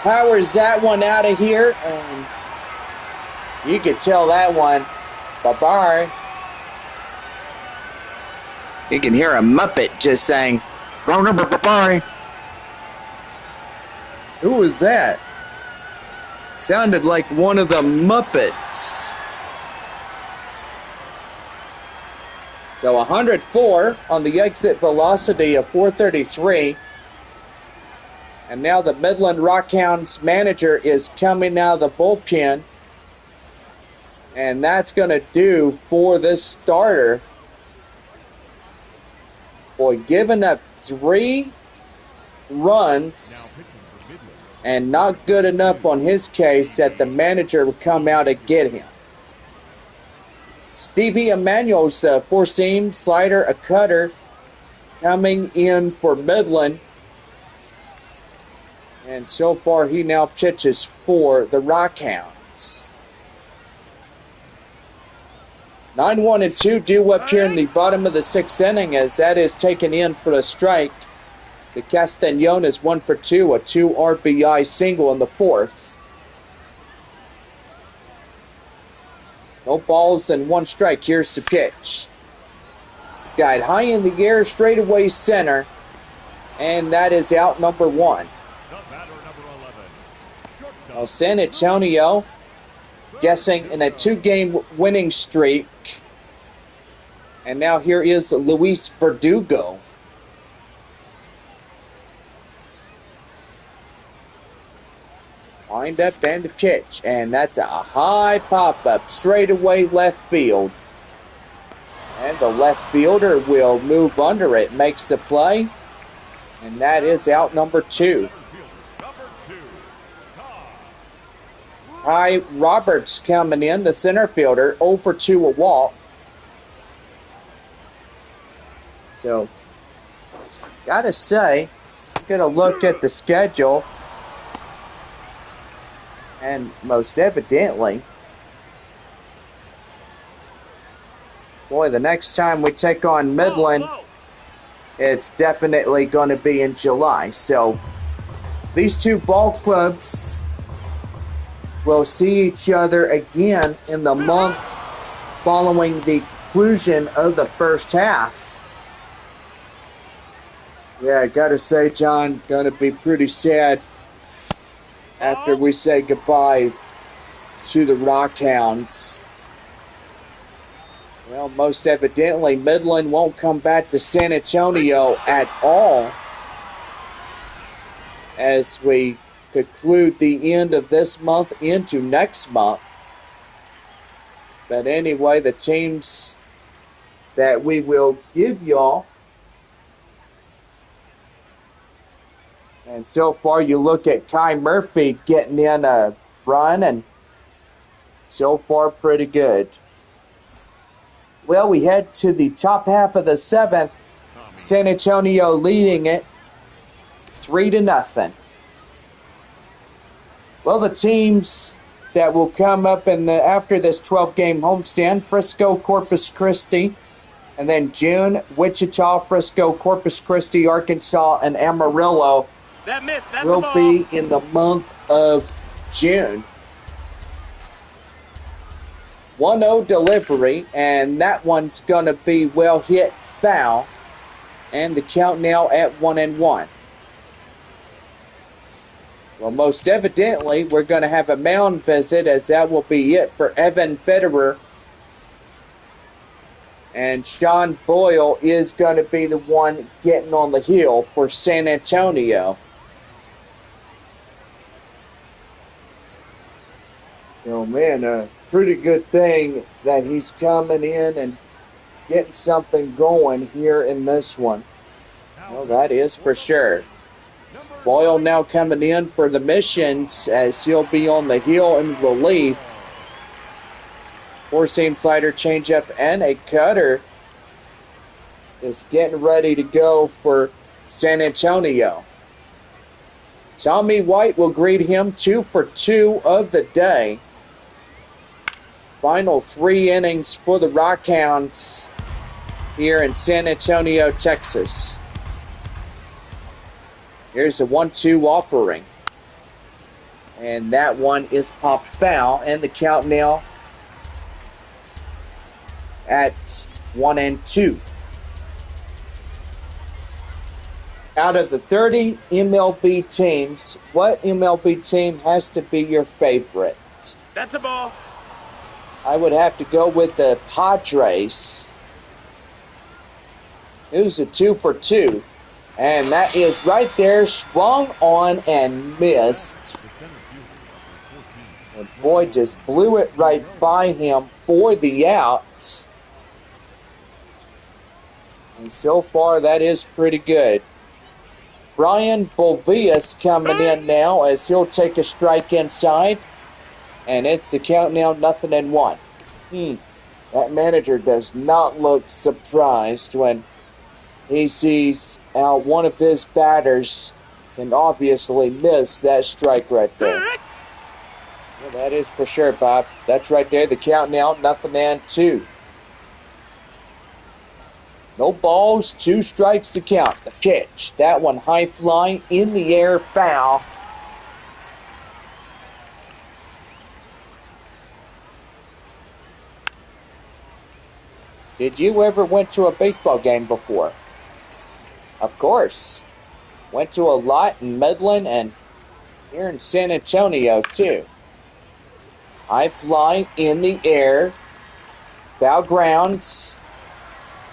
powers that one out of here, and you could tell that one bye-bye. You can hear a Muppet just saying, bye-bye. Who was that? Sounded like one of the Muppets. So 104 on the exit velocity of 433. And now the Midland Rockhounds manager is coming out of the bullpen. And that's going to do for this starter. Boy, giving up 3 runs and not good enough on his case that the manager would come out and get him. Stevie Emanuel's four-seam slider, a cutter, coming in for Midland. And so far he now pitches for the Rockhounds. 9-1-2 due up here in the bottom of the sixth inning as that is taken in for a strike. The Castañon is 1 for 2, a 2 RBI single in the fourth. No balls and 1 strike. Here's the pitch. Skied high in the air, straightaway center, and that is out number 1. Now San Antonio guessing in a 2-game winning streak. And now here is Luis Verdugo. Wind up and the pitch. And that's a high pop-up straightaway left field. And the left fielder will move under it, makes the play. And that is out number 2. Ty Roberts coming in, the center fielder, 0 for 2 a walk. So, gotta say, I'm gonna look at the schedule, and most evidently, boy, the next time we take on Midland, it's definitely going to be in July. So, these two ball clubs will see each other again in the month following the conclusion of the first half. Yeah, I gotta say, John, gonna be pretty sad after we say goodbye to the Rockhounds. Well, most evidently, Midland won't come back to San Antonio at all as we conclude the end of this month into next month. But anyway, the teams that we will give y'all, and so far you look at Kai Murphy getting in a run, and so far pretty good. Well, we head to the top half of the seventh. San Antonio leading it 3-0. Well, the teams that will come up after this 12-game homestand, Frisco, Corpus Christi, and then June, Wichita, Frisco, Corpus Christi, Arkansas, and Amarillo will be in the month of June. 1-0 delivery, and that one's going to be well hit foul, and the count now at 1-1. Well, most evidently, we're going to have a mound visit, as that will be it for Evan Federer. And Sean Boyle is going to be the one getting on the hill for San Antonio. man, a pretty good thing that he's coming in and getting something going here in this one. Well, that is for sure. Boyle now coming in for the Missions as he'll be on the heel in relief. Four-seam slider, changeup, and a cutter is getting ready to go for San Antonio. Tommy White will greet him 2 for 2 of the day. Final 3 innings for the Rockhounds here in San Antonio, Texas. Here's a 1-2 offering. And that one is popped foul. And the count now at 1-2. Out of the 30 MLB teams, what MLB team has to be your favorite? That's a ball. I would have to go with the Padres. It was a 2 for 2. And that is right there, swung on and missed. And boy, just blew it right by him for the outs. And so far, that is pretty good. Brian Bovias coming in now as he'll take a strike inside. And it's the count now, 0-1. That manager does not look surprised when he sees how one of his batters can obviously miss that strike right there. Well, that is for sure, Bob. That's right there, the count now, 0-2. No balls, 2 strikes to count. The pitch, that one high fly, in the air, foul. Did you ever went to a baseball game before? Of course. Went to a lot in Midland and here in San Antonio too. High fly in the air. Foul grounds.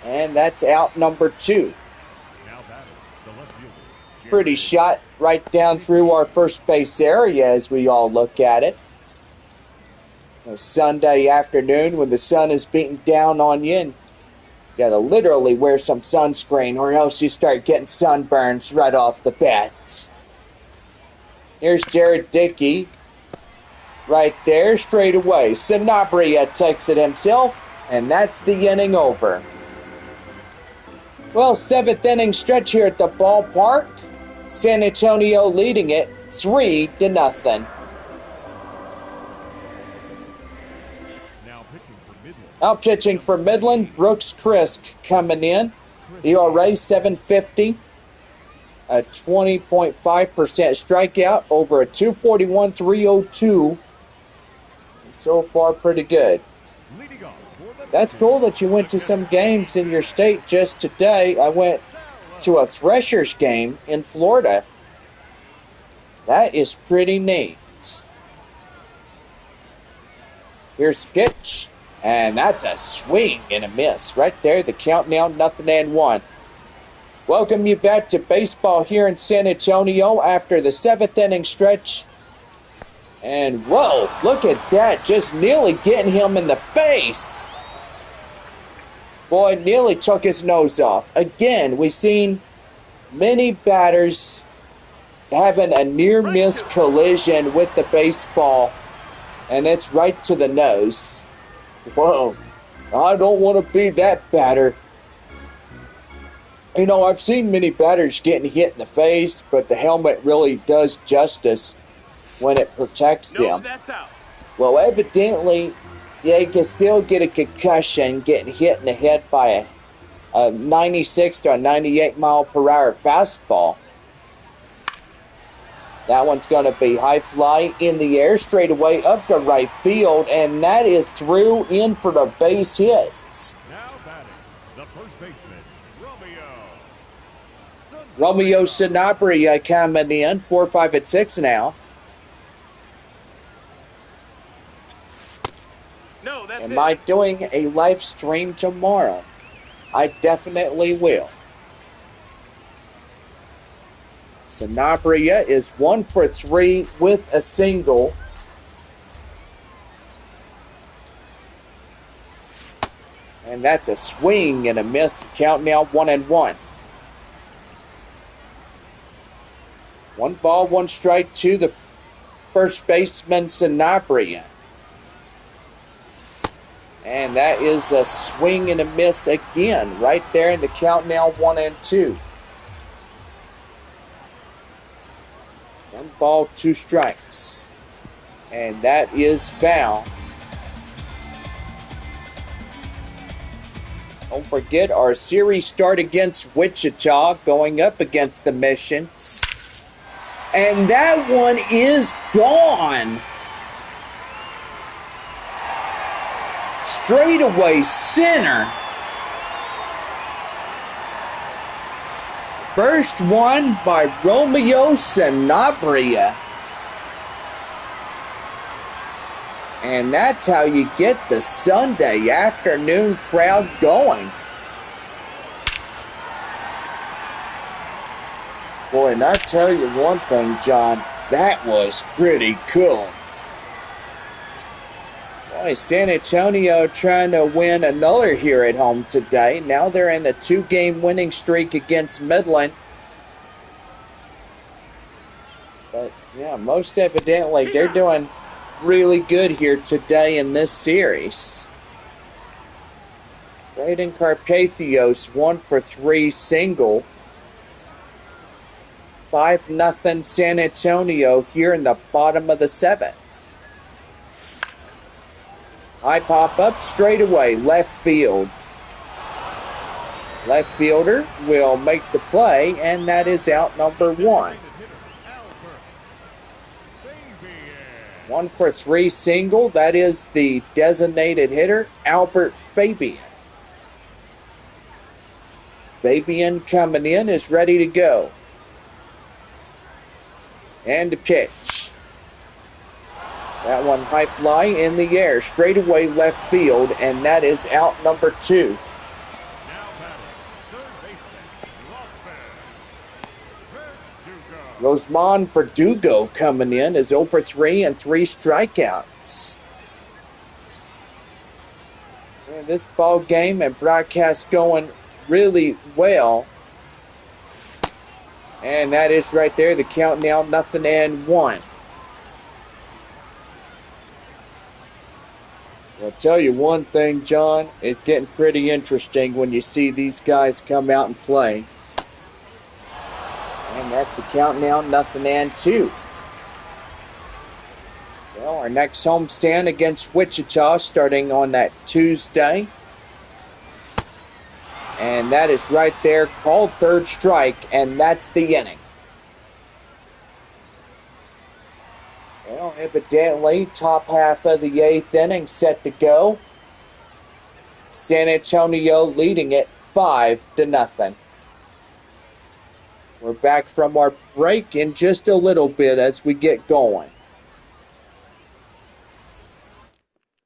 And that's out number 2. Pretty shot right down through our first base area as we all look at it. A Sunday afternoon when the sun is beating down on you and you gotta literally wear some sunscreen or else you start getting sunburns right off the bat. Here's Jared Dickey right there, straight away. Sanabria takes it himself, and that's the inning over. Well, 7th inning stretch here at the ballpark. San Antonio leading it 3-0. Now pitching for Midland, Brooks Krisk coming in. ERA 7.50, a 20.5% strikeout over a 241, 302. So far, pretty good. That's cool that you went to some games in your state just today. I went to a Threshers game in Florida. That is pretty neat. Here's the pitch. And that's a swing and a miss. Right there, the count now, 0-1. Welcome you back to baseball here in San Antonio after the 7th inning stretch. And whoa, look at that. Just nearly getting him in the face. Boy, nearly took his nose off. Again, we've seen many batters having a near-miss collision with the baseball. And it's right to the nose. Whoa, I don't want to be that batter. You know, I've seen many batters getting hit in the face, but the helmet really does justice when it protects them. That's out. Well, evidently, they can still get a concussion getting hit in the head by a 96 to a 98 mile per hour fastball. That one's going to be high fly in the air, straight away up the right field, and that is through in for the base hit. Now batting, the first baseman, Romeo Sanabria coming in, 4, 5, and 6 now. No, that's Am I doing a live stream tomorrow? I definitely will. Sanabria is 1 for 3 with a single. And that's a swing and a miss. Count now 1-1. 1 ball, 1 strike to the first baseman, Sanabria. And that is a swing and a miss again, right there in the count now 1-2. 1 ball, 2 strikes. And that is foul. Don't forget our series start against Wichita, going up against the Missions. And that one is gone. Straightaway center. First one by Romeo Sanabria. And that's how you get the Sunday afternoon crowd going. Boy, and I tell you one thing, John, that was pretty cool. Boy, San Antonio trying to win another here at home today. Now they're in a 2-game winning streak against Midland. But, yeah, most evidently they're doing really good here today in this series. Braden Carpathios 1-for-3 single. 5-0 San Antonio here in the bottom of the 7th. High pop up straight away, left field. Left fielder will make the play, and that is out number 1. 1-for-3 single. That is the designated hitter, Albert Fabian. Fabian coming in is ready to go. And the pitch. That one high fly in the air, straight away left field, and that is out number 2. Rosman Verdugo coming in is 0-for-3 and 3 strikeouts. And this ball game and broadcast going really well. And that is right there, the count now 0-1. I'll tell you one thing, John, it's getting pretty interesting when you see these guys come out and play. And that's the count now 0-2. Well, our next homestand against Wichita starting on that Tuesday. And that is right there, called third strike, and that's the inning. Well, evidently, top half of the 8th inning set to go. San Antonio leading it 5-0. We're back from our break in just a little bit as we get going.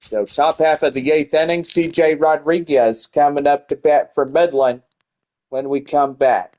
So top half of the 8th inning, C.J. Rodriguez coming up to bat for Midland when we come back.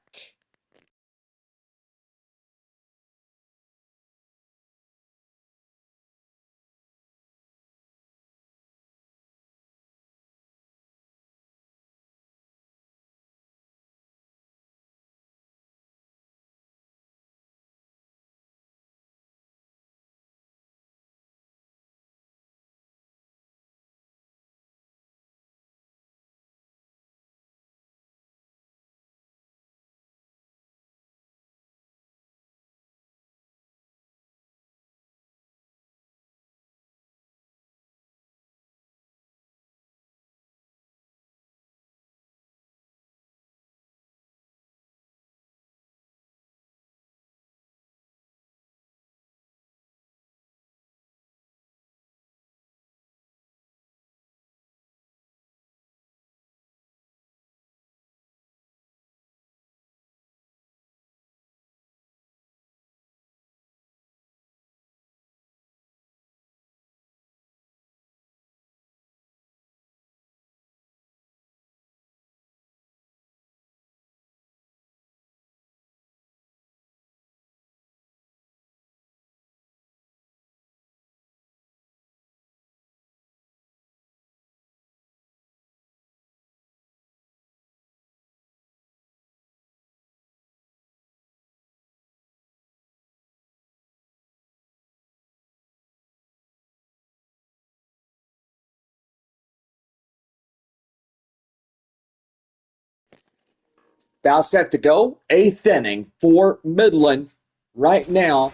About set to go. 8th inning for Midland. Right now,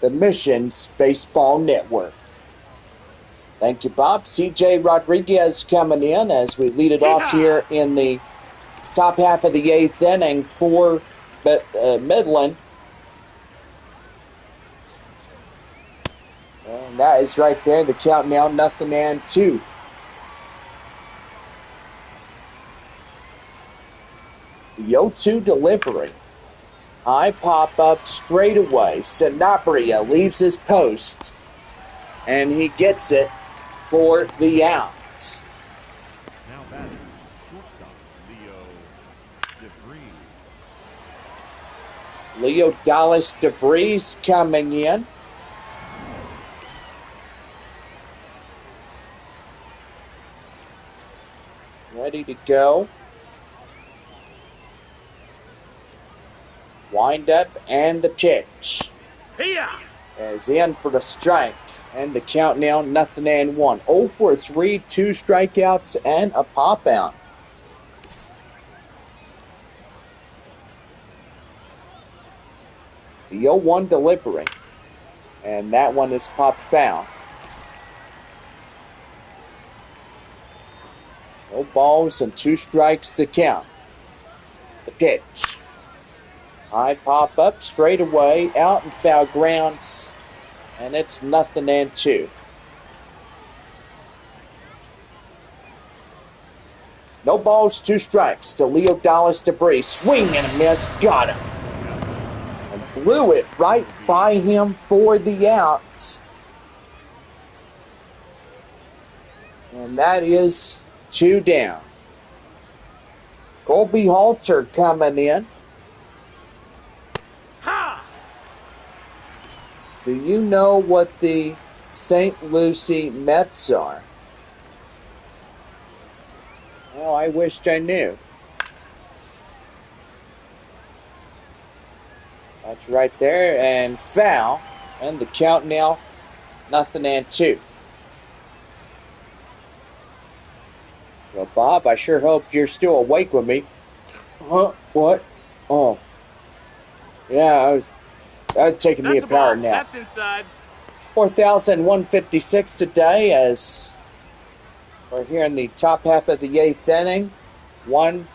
the Missions Baseball Network. Thank you, Bob. C.J. Rodriguez coming in as we lead it off here in the top half of the 8th inning for Midland. And that is right there. The count now, 0-2. The 0-2 delivery. High pop up straight away. Sanabria leaves his post. And he gets it for the out. Now batting, shortstop, Leo DeVries. Leo Dallas DeVries coming in. Ready to go. Wind up and the pitch. Is in for the strike. And the count now, 0-1. 0 for 3, 2 strikeouts, and a pop out. The 0-1 delivery. And that one is popped foul. No balls and 2 strikes to count. The pitch. High pop up, straight away, out and foul grounds. And it's 0-2. No balls, 2 strikes to Leo Dallas DeVries. Swing and a miss. Got him. And blew it right by him for the out. And that is 2 down. Colby Halter coming in. Do you know what the St. Lucie Mets are? Well, I wished I knew. That's right there, and foul. And the count now, 0-2. Well, Bob, I sure hope you're still awake with me. Huh? What? Oh. Yeah, I'd taken me a power nap. That's inside. 4,156 today as we're here in the top half of the 8th inning. One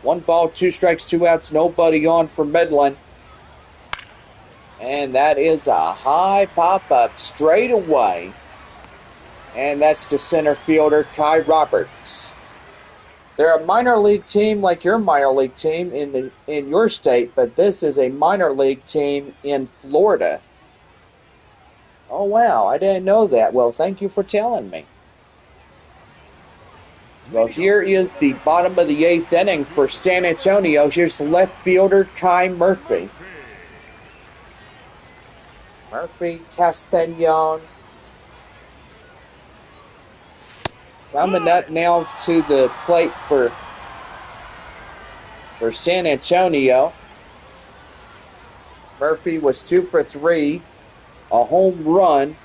ball, 2 strikes, 2 outs, nobody on for Midland. And that is a high pop-up straight away. And that's to center fielder Ty Roberts. They're a minor league team like your minor league team in your state, but this is a minor league team in Florida. Oh, wow, I didn't know that. Well, thank you for telling me. Well, here is the bottom of the 8th inning for San Antonio. Here's the left fielder, Kai Murphy. Murphy, Castagnon. Coming up now to the plate for San Antonio. Murphy was 2 for 3, a home run.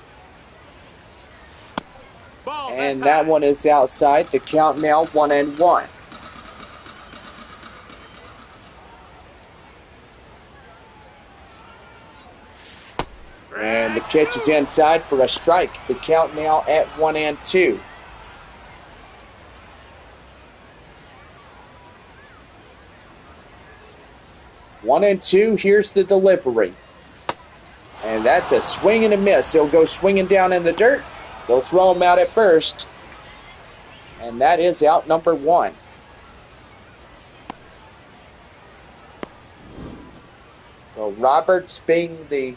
And that one is outside. The count now 1-1. And the pitch is inside for a strike. The count now at 1-2. One and two, here's the delivery. And that's a swing and a miss. He'll go swinging down in the dirt. They'll throw him out at first. And that is out number 1. So Roberts being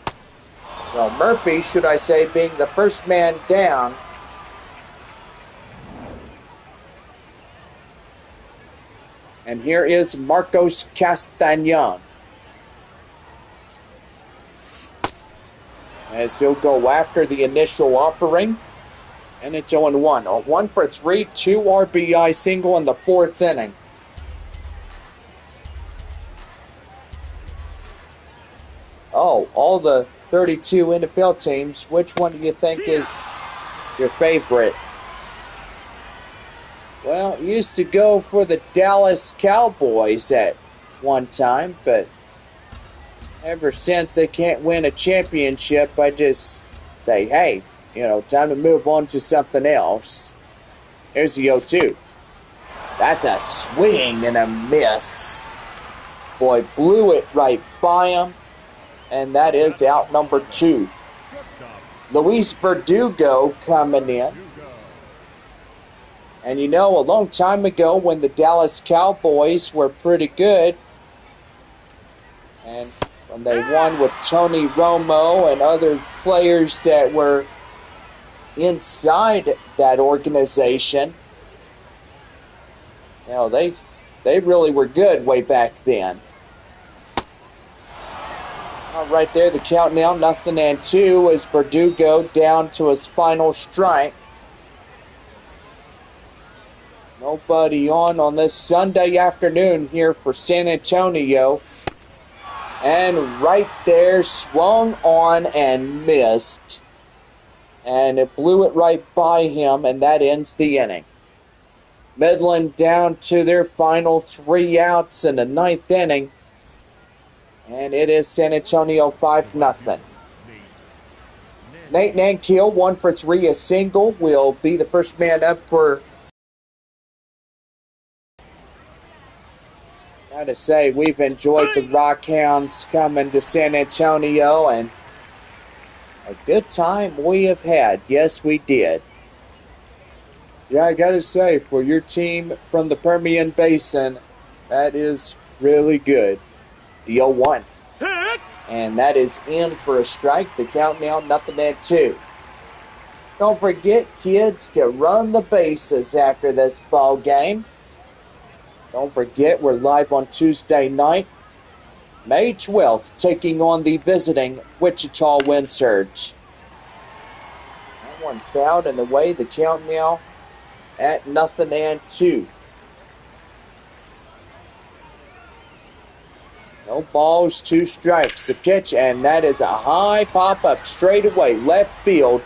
Murphy, should I say, being the first man down. And here is Marcos Castagnon. As he'll go after the initial offering. And it's 0-1. A 1 for 3, 2 RBI single in the 4th inning. Oh, all the 32 NFL teams, which one do you think is your favorite? Well, it used to go for the Dallas Cowboys at one time, but ever since they can't win a championship, I just say, hey, time to move on to something else. Here's the 0-2. That's a swing and a miss. Boy, blew it right by him, and that is out number 2. Luis Verdugo coming in. And a long time ago when the Dallas Cowboys were pretty good, and when they won with Tony Romo and other players that were inside that organization, they really were good way back then. Right there, the count now, 0-2 as Verdugo down to his final strike. Nobody on this Sunday afternoon here for San Antonio. And right there, swung on and missed. And it blew it right by him, and that ends the inning. Midland down to their final 3 outs in the 9th inning. And it is San Antonio 5-0. Nate Nankiel, 1 for 3, a single, will be the first man up for. Gotta say, we've enjoyed the Rockhounds coming to San Antonio, and a good time we have had. Yes, we did. Yeah, I gotta say, for your team from the Permian Basin, that is really good. The 0-1. And that is in for a strike. The count now, 0-2. Don't forget, kids can run the bases after this ball game. Don't forget, we're live on Tuesday night, May 12th, taking on the visiting Wichita Wind Surge. That one fouled in the way. The count now at 0-2. No balls, 2 strikes. The pitch, and that is a high pop-up straight away, left field.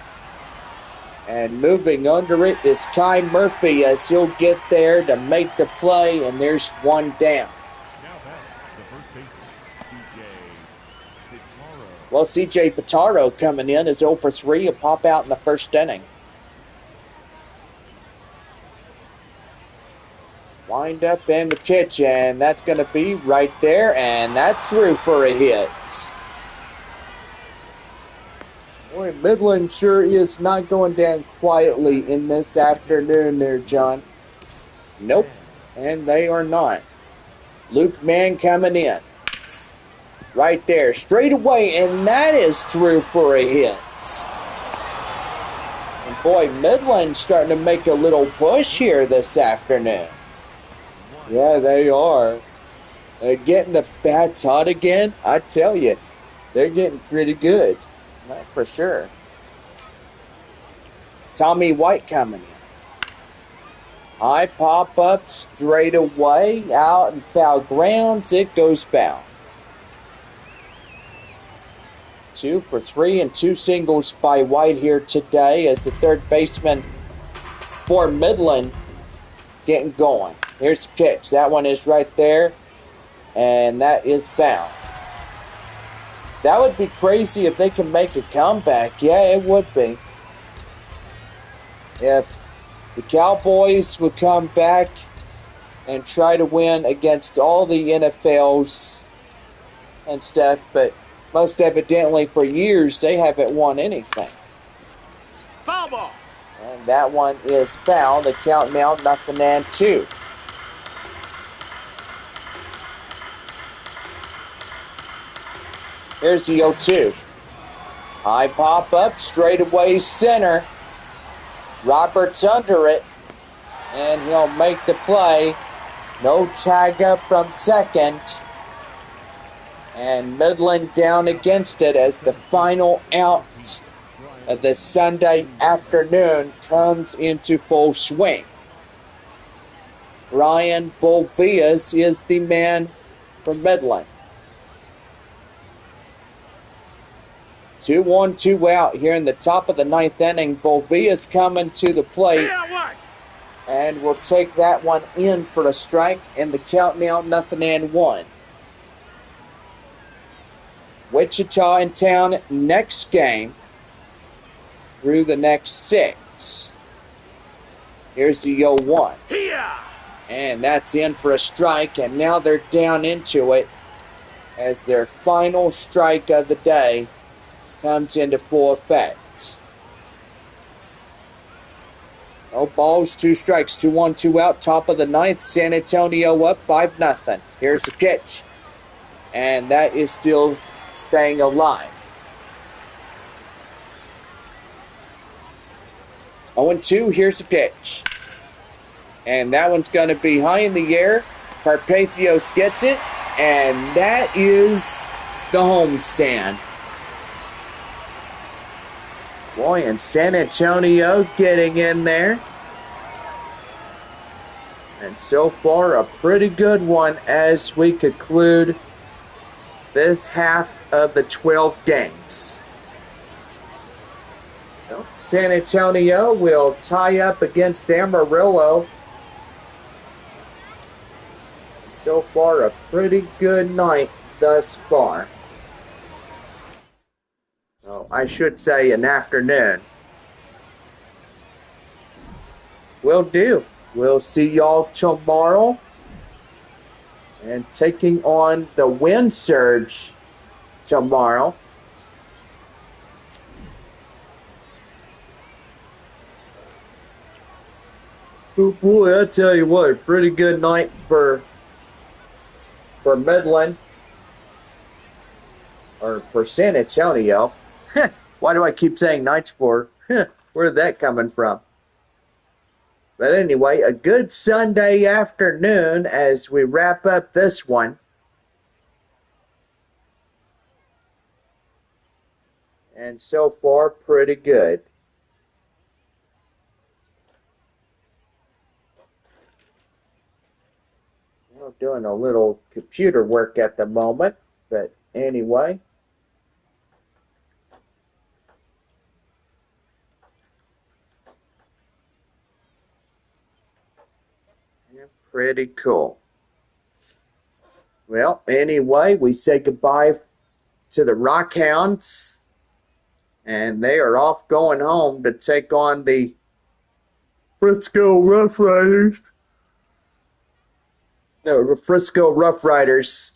And moving under it is Kai Murphy as he'll get there to make the play, and there's one down. Well, C.J. Pitaro coming in is 0 for 3, a pop out in the first inning. Wind up and the pitch, and that's going to be right there, and that's through for a hit. Boy, Midland sure is not going down quietly in this afternoon there, John. Nope, and they are not. Luke Mann coming in. Right there, straight away, and that is through for a hit. And boy, Midland starting to make a little push here this afternoon. Yeah, they are. They're getting the bats hot again. I tell you, they're getting pretty good. That for sure. Tommy White coming in. High pop-up straight away. Out in foul grounds. It goes foul. 2 for 3 and 2 singles by White here today as the third baseman for Midland getting going. Here's the pitch. That one is right there. And that is foul. That would be crazy if they can make a comeback. Yeah, it would be. If the Cowboys would come back and try to win against all the NFLs and stuff, but most evidently for years they haven't won anything. Foul ball. And that one is foul. The count now 0-2. Here's the 0-2. High pop up, straight away center. Roberts under it, and he'll make the play. No tag up from second. And Midland down against it as the final out of the Sunday afternoon comes into full swing. Ryan Bolvias is the man for Midland. 2-1, 2 out here in the top of the 9th inning. Bolvias coming to the plate. And we'll take that one in for a strike, and the count now 0-1. Wichita in town next game through the next 6. Here's the 0-1. And that's in for a strike, and now they're down into it as their final strike of the day comes into full effect. No balls, 2 strikes, 2-1, 2 out, top of the 9th. San Antonio up 5-0. Here's the pitch, and that is still staying alive. 0-2, here's the pitch. And that one's going to be high in the air. Carpathios gets it, and that is the homestand. Boy, and San Antonio getting in there. And so far, a pretty good one as we conclude this half of the 12 games. Well, San Antonio will tie up against Amarillo. So far, a pretty good night thus far. Oh, I should say an afternoon. Will do. We'll see y'all tomorrow. And taking on the Wind Surge tomorrow. Oh boy, I tell you what, pretty good night for Midland. Or for San Antonio. Why do I keep saying nights for? Where did that coming from? But anyway, a good Sunday afternoon as we wrap up this one. And so far, pretty good. We're doing a little computer work at the moment, but anyway. Pretty cool. Well, anyway, we say goodbye to the Rockhounds. And they are off going home to take on the Frisco Rough Riders. No, the Frisco Rough Riders.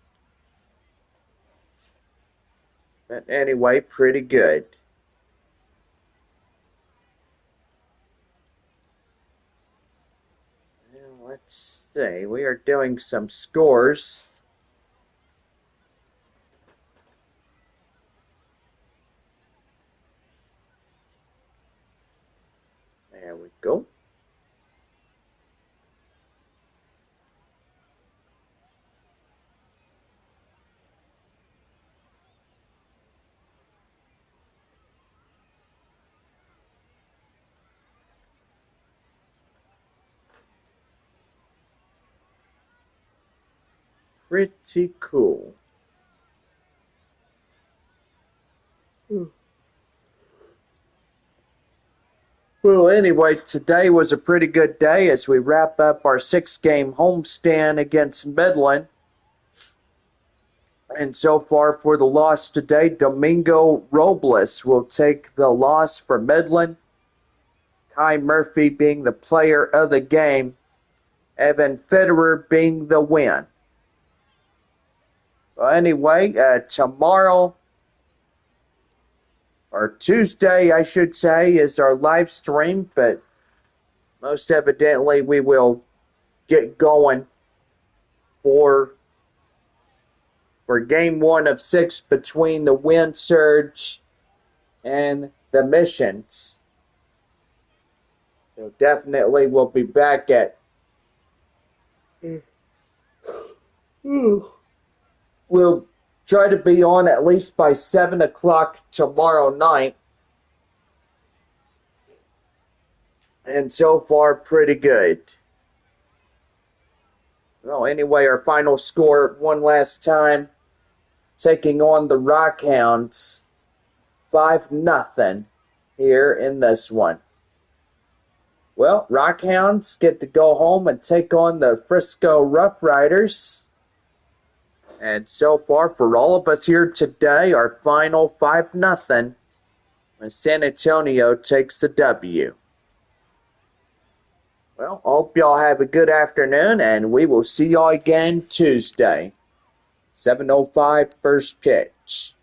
But anyway, pretty good. Well, let's see. We are doing some scores. There we go. Pretty cool. Well, anyway, today was a pretty good day as we wrap up our 6-game homestand against Midland. And so far for the loss today, Domingo Robles will take the loss for Midland. Kai Murphy being the player of the game. Evan Federer being the win. Well, anyway, tomorrow, or Tuesday, I should say, is our live stream, but most evidently we will get going for Game 1 of 6 between the Wind Surge and the Missions. So definitely we'll be back at... We'll try to be on at least by 7 o'clock tomorrow night. And so far, pretty good. Well, anyway, our final score one last time. Taking on the Rockhounds. 5-0 here in this one. Well, Rockhounds get to go home and take on the Frisco Rough Riders. And so far, for all of us here today, our final 5-0. San Antonio takes the W. Well, hope y'all have a good afternoon, and we will see y'all again Tuesday. 7:05 first pitch.